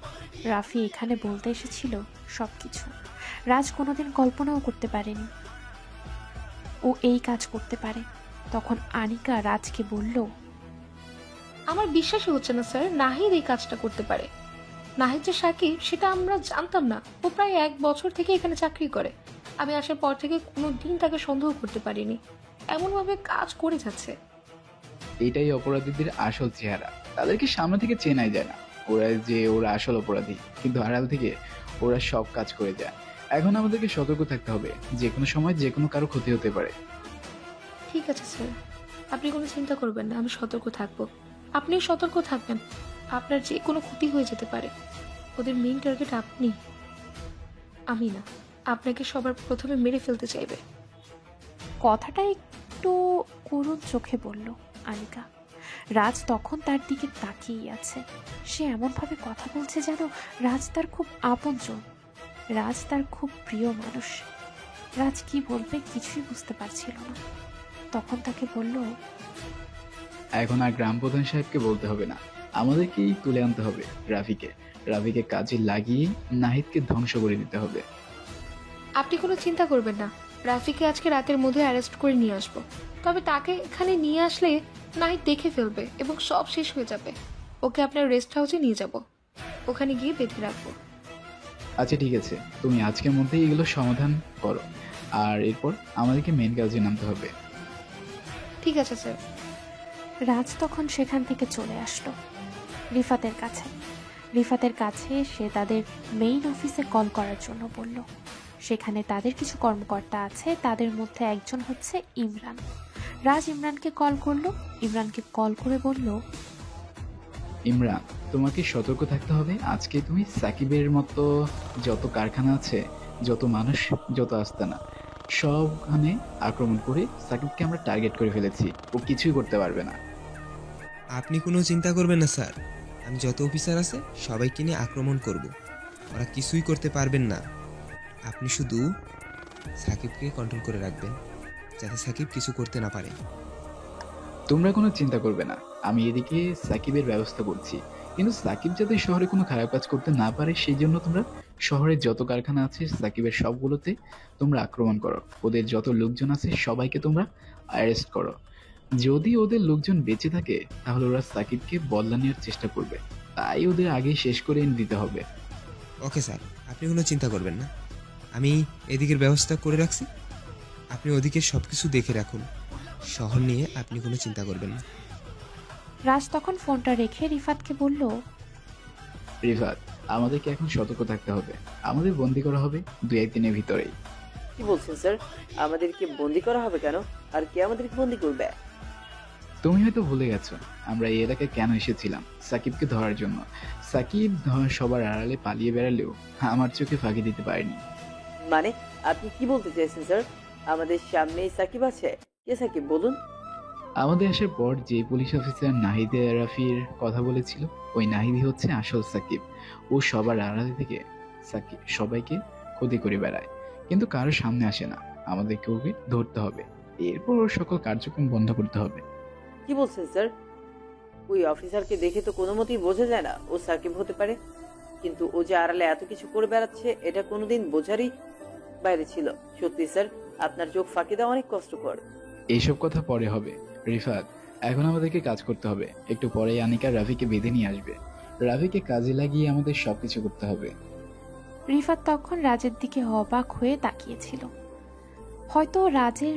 রাফি এখানে বলতে এসেছিল সবকিছু। রাজ কোনোদিন কল্পনাও করতে পারেনি ও এই কাজ করতে পারে। তখন আনিকা রাজকে বলল, আমার বিশ্বাসই হচ্ছে না স্যার, নাহিদ এই কাজটা করতে পারে। নাহিদ যে সাকিব সেটা আমরা জানতাম না। ও প্রায় 1 বছর থেকে এখানে চাকরি করে। আমি আসার পর থেকে কোনোদিন তাকে সন্দেহ করতে পারিনি, এমনভাবে কাজ করে যাচ্ছে। এটাই অপরাধীদের আসল চেহারা, তাদেরকে সামনে থেকে চেনাই যায় না। ওরা আসল অপরাধী, কিন্তু আড়াল থেকে ওরা সব কাজ করে যায়। এখন আমাদেরকে সতর্ক থাকতে হবে, যে কোনো সময় যে কোনো কারো ক্ষতি হতে পারে। ঠিক আছে স্যার, আপনি কোনো চিন্তা করবেন না, আমি সতর্ক থাকবো। আপনিও সতর্ক থাকবেন, আপনার যে কোনো ক্ষতি হয়ে যেতে পারে। ওদের মেইন টার্গেট আপনি, আমি না। আপনাকে সবার প্রথমে মেরে ফেলতে চাইবে। কথাটা একটু করুণ চোখে বলল আনিকা। রাজ তখন তার দিকে তাকিয়ে আছে। সে এমনভাবে কথা বলছে যেন রাজ তার খুব আপনজন, রাজ তার খুব প্রিয় মানুষ। রাজ কি বলবে কিছুই বুঝতে পারছিল না। তখন তাকে বলল, এখন আর গ্রাম প্রধান সাহেবকে বলতে হবে না, আমাদেরকেই তুলে আনতে হবে রাফিকে কাজে লাগিয়ে নাহিদকে ধ্বংস করে দিতে হবে। আপনি কোনো চিন্তা করবেন না, রাফিকে আজকে রাতের মধ্যে অ্যারেস্ট করে নিয়ে আসবো। তবে তাকে এখানে নিয়ে আসলে নাহিদ দেখে ফেলবে এবং সব শেষ হয়ে যাবে। ওকে আপনার রেস্ট হাউসে নিয়ে যাব, ওখানে গিয়ে বেঁধে রাখবো। আচ্ছা ঠিক আছে, তুমি আজকের মধ্যে এগুলো সমাধান করো, আর এরপর আমাদেরকে মেন কাজে নামতে হবে। ঠিক আছে স্যার। রাজ তখন সেখান থেকে চলে আসলো রিফাতের কাছে সে তাদের মেইন অফিসে কল করার জন্য বলল। সেখানে তাদের কিছু কর্মকর্তা আছে, তাদের মধ্যে একজন হচ্ছে ইমরান। রাজ ইমরানকে কল করলো। ইমরানকে কল করে বলল, ইমরান, তোমাকে সতর্ক থাকতে হবে। আজকে তুমি সাকিবের মতো যত কারখানা আছে, যত মানুষ, যত আস্তানা, সবখানে আক্রমণ করে সাকিবকে আমরা টার্গেট করে ফেলেছি। ও কিছুই করতে পারবে না। আপনি কোনো চিন্তা করবেন না স্যার, আমি যত অফিসার আছে সবাইকে নিয়ে আক্রমণ করব, ওরা কিছুই করতে পারবেন না। আপনি শুধু সাকিবকে কন্ট্রোল করে রাখবেন, যাতে সাকিব কিছু করতে না পারে। তোমরা কোনো চিন্তা করবে না, আমি এদিকে সাকিবের ব্যবস্থা করছি। কিন্তু সাকিব যাতে শহরে কোনো খারাপ কাজ করতে না পারে সেই জন্য তোমরা শহরের যত কারখানা আছে সাকিবের সবগুলোতে তোমরা আক্রমণ করো। ওদের যত লোকজন আছে সবাইকে তোমরা অ্যারেস্ট করো। যদি ওদের লোকজন বেঁচে থাকে তাহলে ওরা সাকিবকে বদলা নেওয়ার চেষ্টা করবে, তাই ওদের আগে শেষ করে দিতে হবে। ওকে স্যার, আপনি কোনো চিন্তা করবেন না, আমি এদিকের ব্যবস্থা করে রাখছি। আপনি ওদিকে সব কিছু দেখে রাখুন, শহর নিয়ে আপনি কোনো চিন্তা করবেন না। রাজ তখন ফোনটা রেখে রিফাতকে বলল, রিফাত, আমাদেরকে এখন সতর্ক থাকতে হবে। আমাদের বন্দি করা হবে 2-1 দিনের ভিতরেই। কি বলছেন স্যার? আমাদেরকে বন্দি করা হবে কেন? আর কে আমাদেরকে বন্দি করবে? তুমি হয়তো ভুলে গেছো আমরা এই এলাকায় কেন এসেছিলাম, সাকিবকে ধরার জন্য। সাকিব সবার আড়ালে পালিয়ে বেড়ালেও আমার চোখে ফাঁকি দিতে পারেনি। মানে আপনি কি বলতে চাইছেন স্যার? আমাদের সামনেই সাকিব আছে? কে সাকিব বলুন? আমাদের আসার পর যে পুলিশ অফিসার নাহিদ রাফির কথা বলেছিল, ওই নাহিদই হচ্ছে আসল সাকিব। ও সবার আড়ালে থেকে সাকিব সবাইকে ক্ষতি করে বেড়ায়, কিন্তু কারোর সামনে আসে না। আমাদেরকে ওকে ধরতে হবে, এরপর ওর সকল কার্যক্রম বন্ধ করতে হবে। কি বলছেন স্যার? ওই অফিসারকে দেখে তো কোনো মতেই বোঝা যায় না ও সাকিব হতে পারে, কিন্তু ও যে আড়ালে এত কিছু করে বেড়াচ্ছে এটা কোনোদিন বোঝারই বাইরে ছিল। সত্যি স্যার, আপনার চোখ ফাঁকি দেওয়া অনেক কষ্টকর। এইসব কথা পরে হবে রিফাত, এখন আমাদেরকে কাজ করতে হবে। একটু পরেই আনিকা রাফিকে বেঁধে নিয়ে আসবে। রাফিকে কাজে লাগিয়ে আমাদের সবকিছু করতে হবে। রিফাত তখন রাজের দিকে অবাক হয়ে তাকিয়েছিল। হয়তো রাজের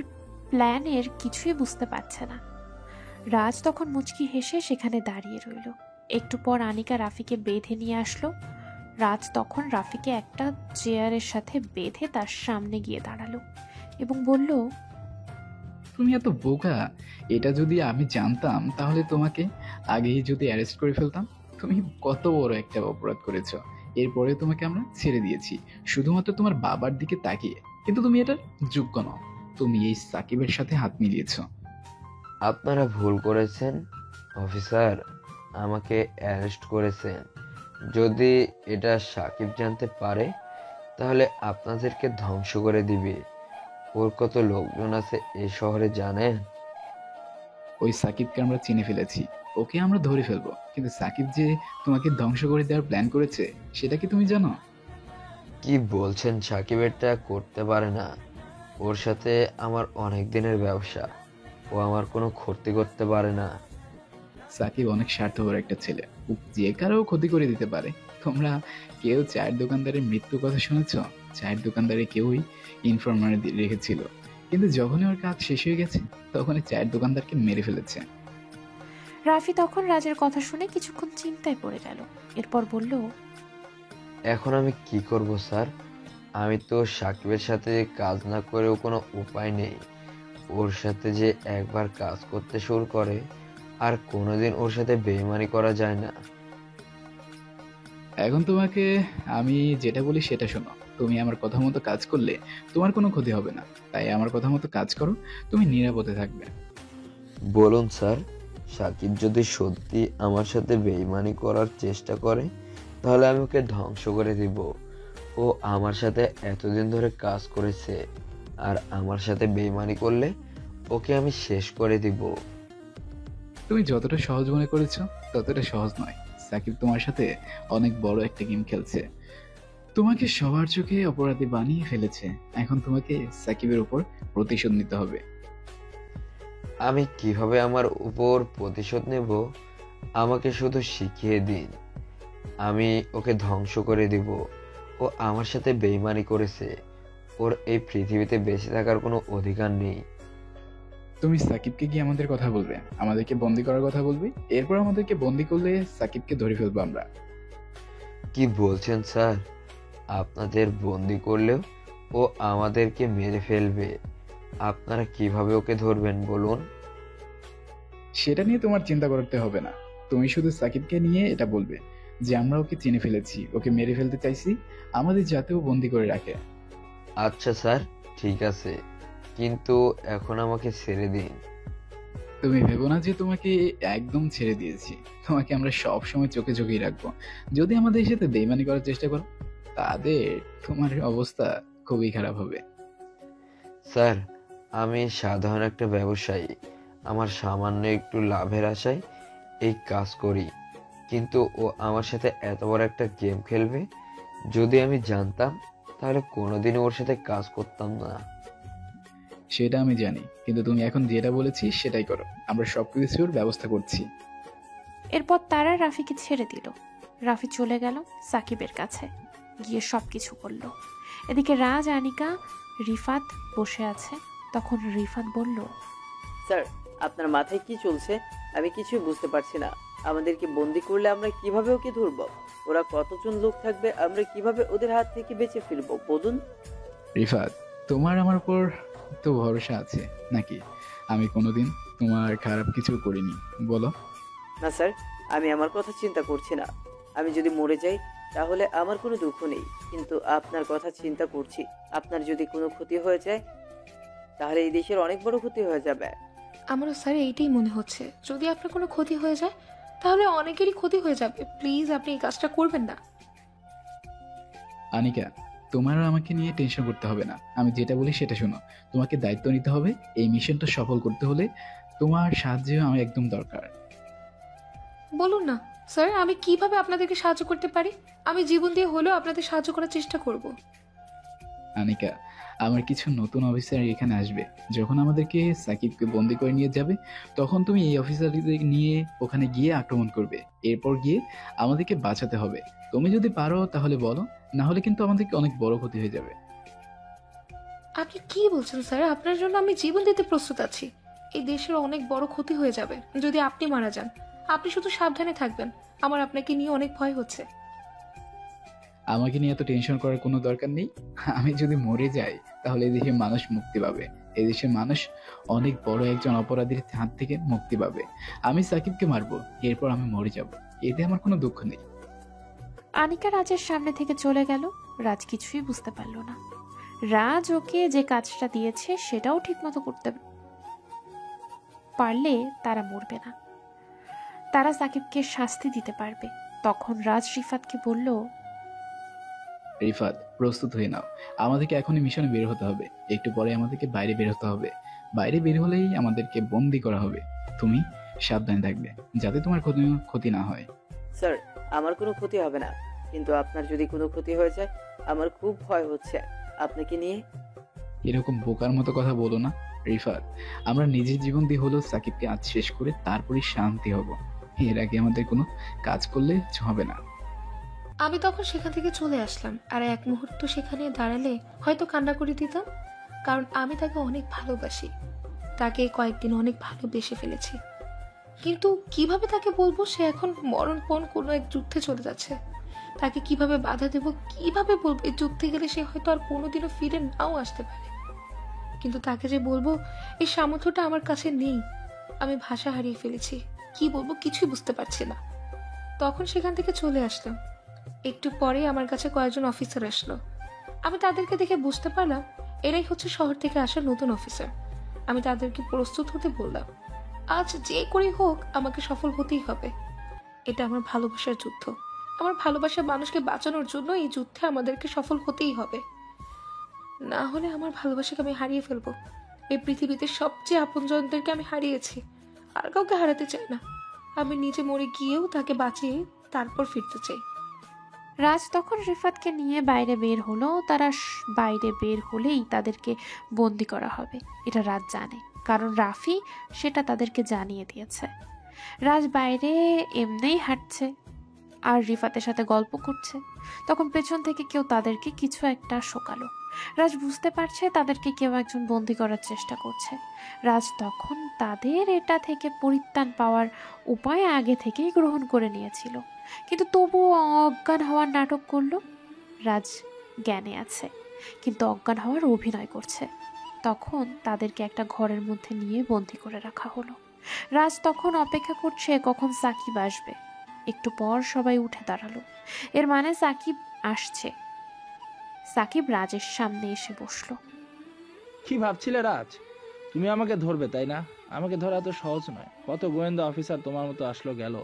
প্ল্যানের কিছুই বুঝতে পারছে না। রাজ তখন মুচকি হেসে সেখানে দাঁড়িয়ে রইল। একটু পর আনিকা রাফিকে বেঁধে নিয়ে আসলো। রাজ তখন রাফিকে একটা চেয়ারের সাথে বেঁধে তার সামনে গিয়ে দাঁড়ালো এবং বলল, তুমি এত বোকা, এটা যদি আমি জানতাম তাহলে তোমাকে আগেই যদি অ্যারেস্ট করে ফেলতাম। তুমি কত বড় একটা অপরাধ করেছো, এরপরে তোমাকে আমরা ছেড়ে দিয়েছি শুধুমাত্র তোমার বাবার দিকে তাকিয়ে, কিন্তু তুমি এটার যোগ্য নও। তুমি এই সাকিবের সাথে হাত মিলিয়েছো। আপনারা ভুল করেছেন অফিসার, আমাকে অ্যারেস্ট করেছেন। যদি এটা সাকিব জানতে পারে তাহলে আপনাদেরকে ধ্বংস করে দিবে। ওর কত লোকজন আছে এই শহরে জানেন? ওই সাকিবকে আমরা চিনে ফেলেছি, ওকে আমরা ধরে ফেলবো, কিন্তু সাকিব যে তোমাকে ধ্বংস করে দেওয়ার প্ল্যান করেছে সেটা কি তুমি জানো? কি বলছেন? সাকিব এটা করতে পারে না। ওর সাথে আমার অনেক দিনের ব্যবসা, ও আমার কোনো ক্ষতি করতে পারে না। সাকিব অনেক স্বার্থপর একটা ছেলে, ও যে কারো ক্ষতি করে দিতে পারে। তোমরা কেউ চায়ের দোকানদারের মৃত্যুর কথা শুনেছ? চায়ের দোকানদারে কেউই ইনফরমার রেখেছিল, কিন্তু যখনই ওর কাজ শেষ হয়ে গেছে তখনই চায়ের দোকানদারকে মেরে ফেলেছে। রাফি তখন রাজের কথা শুনে কিছুক্ষণ চিন্তায় পড়ে গেল, এরপর বলল, এখন আমি কি করব স্যার? আমি তো সাকিবের সাথে কাজ না করেও কোনো উপায় নেই। ওর সাথে যে একবার কাজ করতে শুরু করে আর কোনোদিন ওর সাথে বেইমানি করা যায় না। এখন তোমাকে আমি যেটা বলি সেটা শোনো। তুমি আমার কথা মতো কাজ করলে তোমার কোনো ক্ষতি হবে না, তাই আমার কথা মতো কাজ করো, তুমি নিরাপদে থাকবে। বলুন স্যার, সাকিব যদি সত্যি আমার সাথে বেইমানি করার চেষ্টা করে তাহলে আমি ওকে ধ্বংস করে দিব। ও আমার সাথে এতদিন ধরে কাজ করেছে, আর আমার সাথে বেইমানি করলে ওকে আমি শেষ করে দিব। তুমি যতটা সহজ মনে করেছো ততটা সহজ নয়। সাকিব তোমার সাথে অনেক বড় একটা গেম খেলছে, তোমাকে সবার চোখে অপরাধী বানিয়ে ফেলেছে। এখন তোমাকে সাকিবের উপর প্রতিশোধ নিতে হবে। আমি কিভাবে আমার উপর প্রতিশোধ নেব আমাকে শুধু শিখিয়ে দিন। আমি ওকে ধ্বংস করে দিব। ও আমার সাথে বেইমানি করেছে, ওর এই পৃথিবীতে বেঁচে থাকার কোনো অধিকার নেই। তুমি সাকিবকে গিয়ে আমাদের কথা বলবে, আমাদেরকে বন্দি করার কথা বলবে, এরপর আমাদেরকে বন্দি করলে সাকিবকে ধরে ফেলবো আমরা। কি বলছেন স্যার? আপনাদের বন্দি করলেও ও আমাদেরকে মেরে ফেলবে। আপনারা কিভাবে ওকে ধরবেন বলুন? সেটা নিয়ে তোমার চিন্তা করতে হবে না। তুমি শুধু সাকিবকে নিয়ে এটা বলবে যে আমরা ওকে চিনে ফেলেছি, ওকে মেরে ফেলতে চাইছি, আমাদের যাতেও বন্দি করে রাখে। আচ্ছা স্যার, ঠিক আছে, কিন্তু এখন আমাকে ছেড়ে দিন। তুমি ভেবো না যে তোমাকে একদম ছেড়ে দিয়েছি। তোমাকে আমরা সব সময় চোখে চোখেই রাখবো। যদি আমাদের সাথে বেইমানি করার চেষ্টা করো তাদের তোমার অবস্থা খুবই খারাপ হবে। স্যার, আমি সাধারণ একটা ব্যবসায়ী, আমার সামান্য একটু লাভের আশায় এই কাজ করি, কিন্তু ও আমার সাথে এত বড় একটা গেম খেলবে যদি আমি জানতাম তাহলে কোনোদিনও ওর সাথে কাজ করতাম না। সেটা আমি জানি, কিন্তু তুমি এখন যেটা বলেছি সেটাই করো, আমরা সবকিছুর ব্যবস্থা করছি। এরপর তারা রাফিকে ছেড়ে দিল। রাফি চলে গেল সাকিবের কাছে, গিয়ে সবকিছু বলল। এদিকে রাজ, আনিকা, রিফাত বসে আছে। তখন রিফাত বলল, স্যার, আপনার মাথায় কি চলছে? আমি কিছুই বুঝতে পারছি না। আমাদেরকে বন্দি করলে আমরা কিভাবে ওকে ধরবো? ওরা কতজন লোক থাকবে? আমরা কিভাবে ওদের হাত থেকে বেঁচে ফিরবো বলুন? রিফাত, তোমার আমার উপর তো ভরসা আছে নাকি? আমি কোনোদিন তোমার খারাপ কিছু করিনি, বলো। না স্যার, আমি আমার কথা চিন্তা করছি না। আমি যদি মরে যাই তাহলে আমার কোনো দুঃখ নেই, কিন্তু আপনার কথা চিন্তা করছি। আপনার যদি কোনো ক্ষতি হয়ে যায় তাহলে এই দেশের অনেক বড় ক্ষতি হয়ে যাবে। আমারও স্যার এইটাই মনে হচ্ছে, যদি আপনার কোনো ক্ষতি হয়ে যায় তাহলে অনেকেরই ক্ষতি হয়ে যাবে। প্লিজ আপনি এই কাজটা করবেন না। আনিকা, তোমার আমাকে নিয়ে টেনশন করতে হবে না। আমি যেটা বলি সেটা শোনো। তোমাকে দায়িত্ব নিতে হবে। এই মিশনটা সফল করতে হলে তোমার সাহায্য আমার একদম দরকার। বলুন না স্যার, আমি কিভাবে আপনাদেরকে সাহায্য করতে পারি? আমি জীবন দিয়ে হলেও আপনাদের সাহায্য করার চেষ্টা করব। আনিকা, আমার কিছু নতুন অফিসার এখানে আসবে। যখন আমাদেরকে সাকিবকে বন্দি করে নিয়ে যাবে তখন তুমি এই অফিসারদের নিয়ে ওখানে গিয়ে আক্রমণ করবে। এরপর গিয়ে আমাদেরকে বাঁচাতে হবে। তুমি যদি পারো তাহলে বলো, না হলে কিন্তু আমাদেরকে অনেক বড় ক্ষতি হয়ে যাবে। আপনি কি বলছেন স্যার? আপনার জন্য আমি জীবন দিতে প্রস্তুত আছি। এই দেশের অনেক বড় ক্ষতি হয়ে যাবে যদি আপনি মারা যান। আপনি শুধু সাবধানে থাকবেন। আমার আপনাকে নিয়ে অনেক ভয় হচ্ছে। আমাকে নিয়ে এত টেনশন করার কোনো দরকার নেই। আমি যদি মরে যাই তাহলে এদেশের মানুষ মুক্তি পাবে। এদেশের মানুষ অনেক বড় একজন অপরাধীর হাত থেকে মুক্তি পাবে। আমি সাকিবকে মারবো, এরপর আমি মরে যাব, এতে আমার কোনো দুঃখ নেই। আনিকা রাজের সামনে থেকে চলে গেল। রাজ কিছুই বুঝতে পারল না। রাজ ওকে যে কাজটা দিয়েছে সেটাও ঠিকমতো করতে পারলে তারা মরবে না, তারা সাকিবকে শাস্তি দিতে পারবে। তখন রাজ রিফাতকে বলল, রিফাত, প্রস্তুত হয়ে নাও, আমাদেরকে এখনই মিশনে বের হতে হবে। একটু পরে আমাদেরকে বাইরে বের হতে হবে। বাইরে বের হলেই আমাদেরকে বন্দি করা হবে। তুমি সাবধানে থাকবে যাতে তোমার ক্ষতি না হয়। স্যার, আমার কোনো ক্ষতি হবে না, কিন্তু আপনার যদি কোনো ক্ষতি হয়ে যায় আমার খুব ভয় হচ্ছে আপনাকে নিয়ে। এরকম বোকার মতো কথা বলো না রিফাত। আমরা নিজের জীবন দিয়ে হলেও সাকিবকে আজ শেষ করে তারপরই শান্তি হব। এর আগে আমাদের কোনো কাজ করলে হবে না। আমি তখন সেখান থেকে চলে আসলাম, আর এক মুহূর্ত সেখানে দাঁড়ালে হয়তো কান্না করে দিতাম, কারণ আমি তাকে অনেক ভালোবাসি। তাকে কয়েকদিন অনেক ভালোবেসে ফেলেছি, কিন্তু কিভাবে তাকে বলবো সে এখন মরণপণ কোনো এক যুদ্ধে চলে যাচ্ছে। তাকে কিভাবে বাধা দেব, কিভাবে বলবো এই যুদ্ধে গেলে সে হয়তো আর কোনোদিনও ফিরে নাও আসতে পারে। কিন্তু তাকে যে বলবো এই সামর্থ্যটা আমার কাছে নেই। আমি ভাষা হারিয়ে ফেলেছি, কি বলবো কিছুই বুঝতে পারছি না। তখন সেখান থেকে চলে আসলাম। একটু পরে আমার কাছে কয়েকজন অফিসার আসলো। আমি তাদেরকে দেখে বুঝতে পারলাম এরাই হচ্ছে শহর থেকে আসা নতুন অফিসার। আমি তাদেরকে প্রস্তুত হতে বললাম, আজ যে করেই হোক আমাকে সফল হতেই হবে। এটা আমার ভালোবাসার যুদ্ধ। আমার ভালোবাসার মানুষকে বাঁচানোর জন্য এই যুদ্ধে আমাদেরকে সফল হতেই হবে, না হলে আমার ভালোবাসাকে আমি হারিয়ে ফেলবো। এই পৃথিবীতে সবচেয়ে আপনজনদেরকে আমি হারিয়েছি, আর কাউকে হারাতে চাই না। আমি নিজে মরে গিয়েও তাকে বাঁচিয়ে তারপর ফিরতে চাই। রাজ তখন রিফাতকে নিয়ে বাইরে বের হলো। তারা বাইরে বের হলেই তাদেরকে বন্দি করা হবে, এটা রাজ জানে, কারণ রাফি সেটা তাদেরকে জানিয়ে দিয়েছে। রাজ বাইরে এমনিই হাঁটছে আর রিফাতের সাথে গল্প করছে। তখন পেছন থেকে কেউ তাদেরকে কিছু একটা শোকালো। রাজ বুঝতে পারছে তাদেরকে কেউ একজন বন্দি করার চেষ্টা করছে। রাজ তখন তাদের এটা থেকে পরিত্রাণ পাওয়ার উপায় আগে থেকেই গ্রহণ করে নিয়েছিল, কিন্তু তবুও অজ্ঞান হওয়ার নাটক করলো। রাজ জ্ঞানে আছে কিন্তু অজ্ঞান হওয়ার অভিনয় করছে। তখন তাদেরকে একটা ঘরের মধ্যে নিয়ে বন্দি করে রাখা হলো। রাজ তখন অপেক্ষা করছে কখন সাকিব আসবে। একটু পর সবাই উঠে দাঁড়ালো, এর মানে সাকিব আসছে। সাকিব রাজের সামনে এসে বসলো। কি ভাবছিলে রাজ, তুমি আমাকে ধরবে তাই না? আমাকে ধরা তো সহজ নয়। কত গোয়েন্দা অফিসার তোমার মতো আসলো গেল,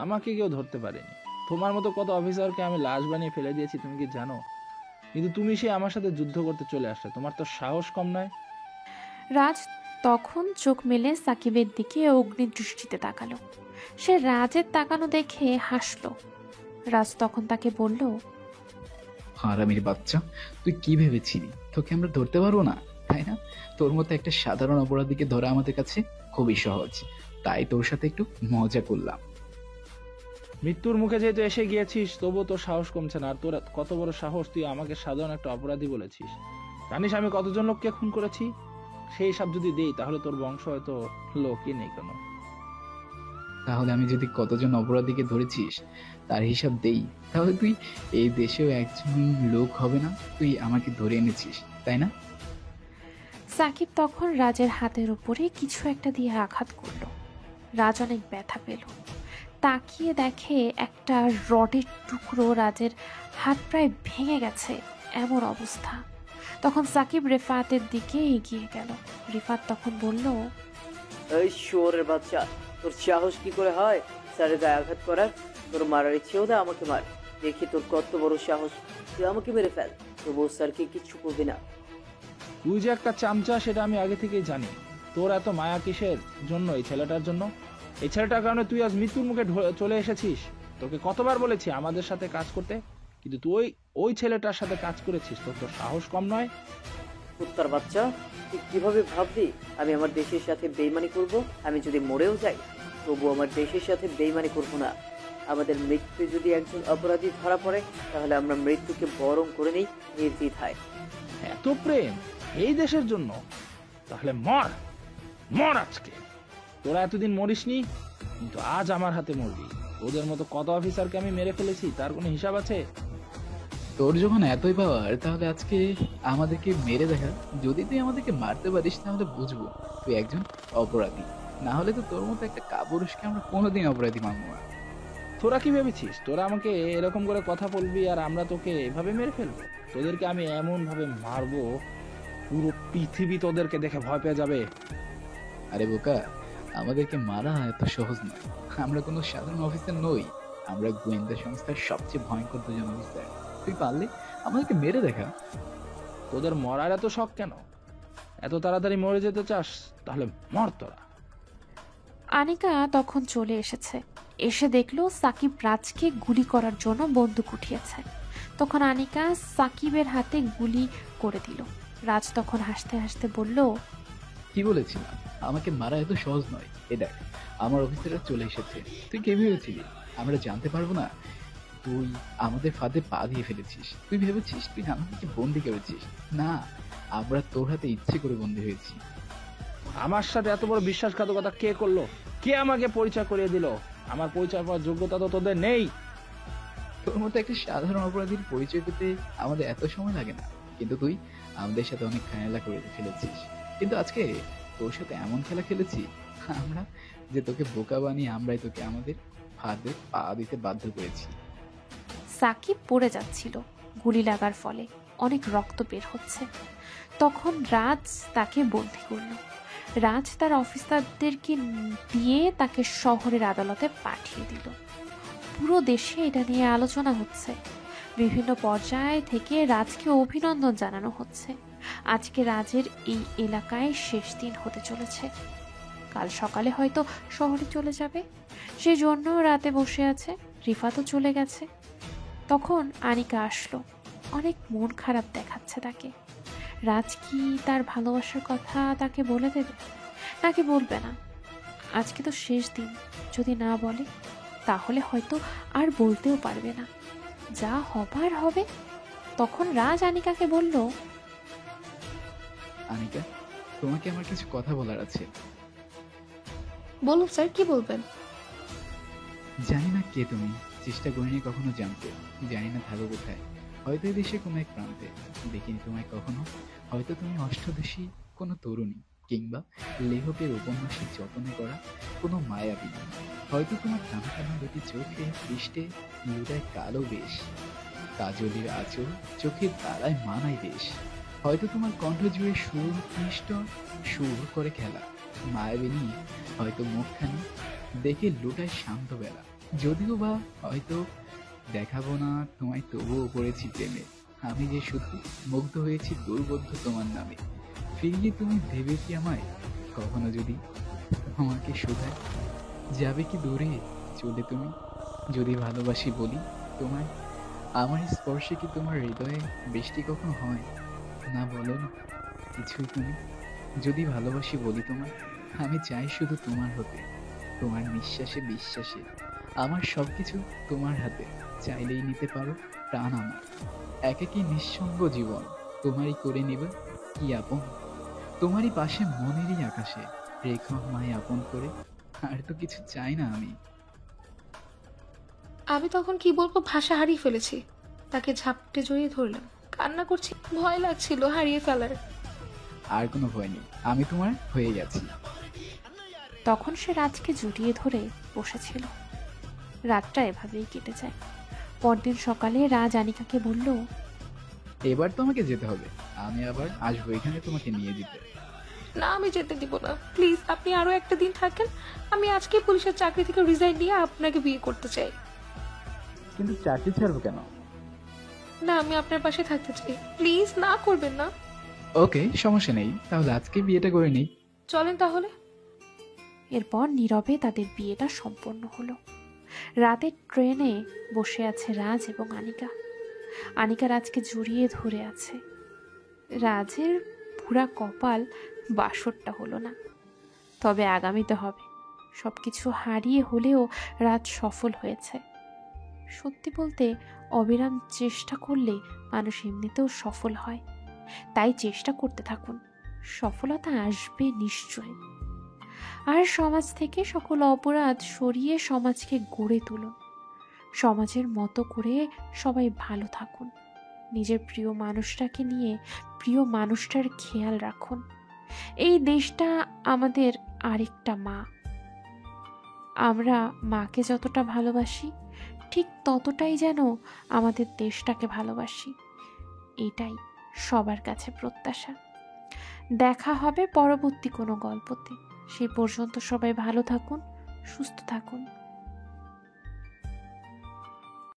আমাকে কেউ ধরতে পারেনি। তোমার মতো কত অফিসারকে আমি লাশ বানিয়ে ফেলে দিয়েছি তুমি কি জানো? কিন্তু তুমি সে আমার সাথে যুদ্ধ করতে চলে আসলে, তোমার তো সাহস কম নয়। রাজ তখন চোখ মেলে সাকিবের দিকে অগ্নি দৃষ্টিতে তাকালো। সে রাজের তাকানো দেখে হাসলো। রাজ তখন তাকে বলল, হারামির বাচ্চা, তুই কি ভেবেছিলি তোকে আমরা ধরতে পারবো না, তাই না? তোর মতো একটা সাধারণ অপরাধীকে ধরা আমাদের কাছে খুবই সহজ, তাই তোর সাথে একটু মজা করলাম। মৃত্যুর মুখে যেহেতু এসে গিয়েছিস তবুও তোর সাহস কমছে না। আর তোর কত বড় সাহস, তুই আমাকে সাধারণ একটা অপরাধী বলেছিস। জানিস আমি কতজন লোককে খুন করেছি? সেই হিসাব যদি দেই তাহলে তোর বংশ হয়তো লোকই নেই কেন। তাহলে আমি যদি কতজন অপরাধীকে ধরেছিস তার হিসাব দেই, তাহলে তুই এই দেশেও একজন লোক হবে না। তুই আমাকে ধরে এনেছিস, তাই না? সাকিব তখন রাজের হাতের উপরে কিছু একটা দিয়ে আঘাত করলো। রাজ অনেক ব্যথা পেল। তাকিয়ে দেখে একটা রডের টুকরো রাজের হাত প্রায় ভেঙে গেছে এমন অবস্থা। তখন সাকিব রিফাতের দিকে এগিয়ে গেল। রিফাত তখন বলল, এই শুয়োরের বাচ্চা, তোর সাহস কি করে হয় স্যারের গায়ে আঘাত করার? তোর মারার ইচ্ছেও দে, আমাকে মার, দেখি তোর কত বড় সাহস। তুই আমাকে মেরে ফেল, তবুও স্যারকে কিচ্ছু করবি না। তুই যে একটা চামচা সেটা আমি আগে থেকেই জানি। তোর এত মায়া কিসের জন্য? এই ছেলেটার জন্য। এই ছেলেটার কারণে তুই আজ মৃত্যুর মুখে চলে এসেছিস। তোকে কতবার বলেছি আমাদের সাথে কাজ করতে, কিন্তু তুই ওই ছেলেটার সাথে কাজ করেছিস। তোর সাহস কম নয়? কুত্তার বাচ্চা, তুই কিভাবে ভাবলি আমি আমার দেশের সাথে বেইমানি করব? আমি যদি মরেও যাই তবু আমার দেশের সাথে বেইমানি করব না। আমাদের মৃত্যু যদি একজন অপরাধী ধরা পড়ে তাহলে আমরা মৃত্যুকে বরণ করে নেই নির্দ্বিধায়। এত প্রেম এই দেশের জন্য? তাহলে মর, মর আজকে। তোরা এতদিন মরিসনি, কিন্তু আজ আমার হাতে মরবি। ওদের মতো কত অফিসারকে আমি মেরে ফেলেছি, তার কোনো হিসাব আছে? তোর যখন এতই পাওয়ার তাহলে আজকে আমাদেরকে মেরে দেখা। যদি তুই আমাদেরকে মারতে পারিস তাহলে বুঝবো তুই একজন অপরাধী, না হলে তো তোর মতো একটা কাপুরুষকে আমরা কোনোদিন অপরাধী মানবো না। তোরা কি ভেবেছিস তোরা আমাকে এরকম করে কথা বলবি আর আমরা তোকে এভাবে মেরে ফেলবো? তোদেরকে আমি এমন ভাবে মারবো পুরো পৃথিবী তোদেরকে দেখে ভয় পেয়ে যাবে। আরে বোকা, আমাদেরকে মারা এত সহজ নয়। আমরা কোনো সাধারণ অফিসার নই, আমরা গোয়েন্দা সংস্থার সবচেয়ে ভয়ঙ্কর দুজন অফিসার। তুই পারলে আমাদেরকে মেরে দেখা। তোদের মরার এত শখ কেন? এত তাড়াতাড়ি মরে যেতে চাস? তাহলে মর তোরা। আনিকা তখন চলে এসেছে। এসে দেখলো সাকিব রাজকে গুলি করার জন্য বন্দুক উঠিয়েছে। তখন আনিকা সাকিবের হাতে গুলি করে দিল। রাজ তখন হাসতে হাসতে বলল, কি বলেছিলাম আমাকে মারা এত সহজ নয়। এ দেখ, আমার অফিসাররা চলে এসেছে। তুই কে ভেবেছিলি আমরা জানতে পারবো না? তুই আমাদের ফাঁদে পা দিয়ে ফেলেছিস। তুই ভেবেছিস তুই আমাদেরকে বন্দি করেছিস? না, আমরা তোর হাতে ইচ্ছে করে বন্দি হয়েছি। আমার সাথে এত বড় বিশ্বাসঘাতকতা কে করলো? কে আমাকে পরিচয় করিয়ে দিল? আমার পরিচয় পাওয়ার যোগ্যতা তো তোদের নেই। তোর মতো একটা সাধারণ অপরাধীর পরিচয় পেতে আমাদের এত সময় লাগে না, কিন্তু তুই আমাদের সাথে অনেক খেলা করে ফেলেছিস। কিন্তু আজকে তোর সাথে এমন খেলা খেলেছি আমরা যে তোকে বোকা বানিয়ে আমরাই তোকে আমাদের ফাঁদে পা দিতে বাধ্য করেছি। সাকিব পড়ে যাচ্ছিল গুলি লাগার ফলে, অনেক রক্ত বের হচ্ছে। তখন রাজ তাকে বন্দি করল। রাজ তার অফিসারদেরকে দিয়ে তাকে শহরের আদালতে পাঠিয়ে দিল। পুরো দেশে এটা নিয়ে আলোচনা হচ্ছে। বিভিন্ন পর্যায় থেকে রাজকে অভিনন্দন জানানো হচ্ছে। আজকে রাজের এই এলাকায় শেষ দিন হতে চলেছে। কাল সকালে হয়তো শহরে চলে যাবে, সেজন্য রাতে বসে আছে। রিফাতও চলে গেছে। তখন আনিকা আসলো, অনেক মন খারাপ দেখাচ্ছে তাকে। রাজ কি তার ভালোবাসার কথা তাকে বলে দেবে নাকি বলবে না? আজকে তো শেষ দিন, যদি না বলে তাহলে হয়তো আর বলতেও পারবে না। যা হবার হবে। তখন রাজ আনিকাকে বলল, আনিকা, তোমাকে আমার কিছু কথা বলার আছে। বলুন স্যার, কি বলবেন? জানি না কে তুমি, চেষ্টা করিনি কখনো জানতে। জানি না থাকো কোথায়, হয়তো এই দেশে কোনো এক প্রান্তে। দেখিনি তোমায় কখনো। হয়তো তুমি অষ্টদেশী কোনো তরুণী, কিংবা লেখকের উপন্যাসের যত্নে করা কোনো মায়াবী। হয়তো তোমার টানা টানা দুটি চোখে পৃষ্ঠে লুটায় কালো বেশ, কাজলের আঁচল চোখের তারায় মানায় বেশ। হয়তো তোমার কণ্ঠ জুড়ে সুর মিষ্ট সুর করে খেলা মায়াবিনী। হয়তো মুখখানি দেখে লুটায় শান্ত বেলা। যদিও বা হয়তো দেখাবো না তোমায়, তবুও পড়েছি প্রেমে। আমি যে শুধু মুগ্ধ হয়েছি দুর্বোধ্য তোমার নামে। ফিরিয়ে তুমি ভেবে কি আমায় কখনো যদি আমাকে শোধায়? যাবে কি দূরে চলে তুমি যদি ভালোবাসি বলি তোমায়? আমার স্পর্শে কি তোমার হৃদয়ে বৃষ্টি কখনো হয়? না বলো না কিছুই তুমি যদি ভালোবাসি বলি তোমায়। আমি চাই শুধু তোমার হতে, তোমার নিঃশ্বাসে বিশ্বাসে। আমার সবকিছু তোমার হাতে, চাইলেই নিতে পারো প্রাণ আমার। একাকী নিঃসঙ্গ জীবন তোমারই করে নেবে কি আপন। তোমারই পাশে মনেরই আকাশে রেখো আমায় আপন করে। আর তো কিছু চাই না আমি। আমি তখন কি বলবো ভাষা হারিয়ে ফেলেছি। তাকে ঝাপটে জড়িয়ে ধরলাম, কান্না করছি। ভয় লাগছিল হারিয়ে ফেলার। আর কোনো ভয় নেই, আমি তোমার হয়ে গেছি। তখন সে রাজকে জড়িয়ে ধরে বসেছিল। রাতটা এভাবেই কেটে যায়। পরদিন সকালে রাজ আনিকাকে বলল, এবার তো আমাকে যেতে হবে। আমি আবার আসবো এখানে তোমাকে নিয়ে দিতে। না, আমি যেতে দিব না, প্লিজ। আপনি আরো একটা দিন থাকেন। আমি আজকে পুলিশের চাকরি থেকে রিজাইন দিয়ে আপনাকে বিয়ে করতে চাই। কিন্তু চাকরি ছাড়বো কেন? না, আমি আপনার পাশে থাকতে চাই। প্লিজ, না করবেন না। ওকে, সমস্যা নেই, তাহলে আজকে বিয়েটা করে নিই। চলেন তাহলে। এরপর নীরবে তাদের বিয়েটা সম্পন্ন হলো। রাতের ট্রেনে বসে আছে রাজ এবং আনিকা। আনিকা রাজকে জড়িয়ে ধরে আছে। রাজের পুরা কপাল বাসরটা হলো না, তবে আগামীতে হবে। সবকিছু হারিয়ে হলেও রাজ সফল হয়েছে। সত্যি বলতে অবিরাম চেষ্টা করলে মানুষ এমনিতেও সফল হয়। তাই চেষ্টা করতে থাকুন, সফলতা আসবে নিশ্চয়। আর সমাজ থেকে সকল অপরাধ সরিয়ে সমাজকে গড়ে তুলুন। সমাজের মতো করে সবাই ভালো থাকুন। নিজের প্রিয় মানুষটাকে নিয়ে প্রিয় মানুষটার খেয়াল রাখুন। এই দেশটা আমাদের আরেকটা মা। আমরা মাকে যতটা ভালোবাসি, ঠিক ততটাই যেন আমাদের দেশটাকে ভালোবাসি। এটাই সবার কাছে প্রত্যাশা। দেখা হবে পরবর্তী কোনো গল্পতে। সেই পর্যন্ত সবাই ভালো থাকুন, সুস্থ থাকুন।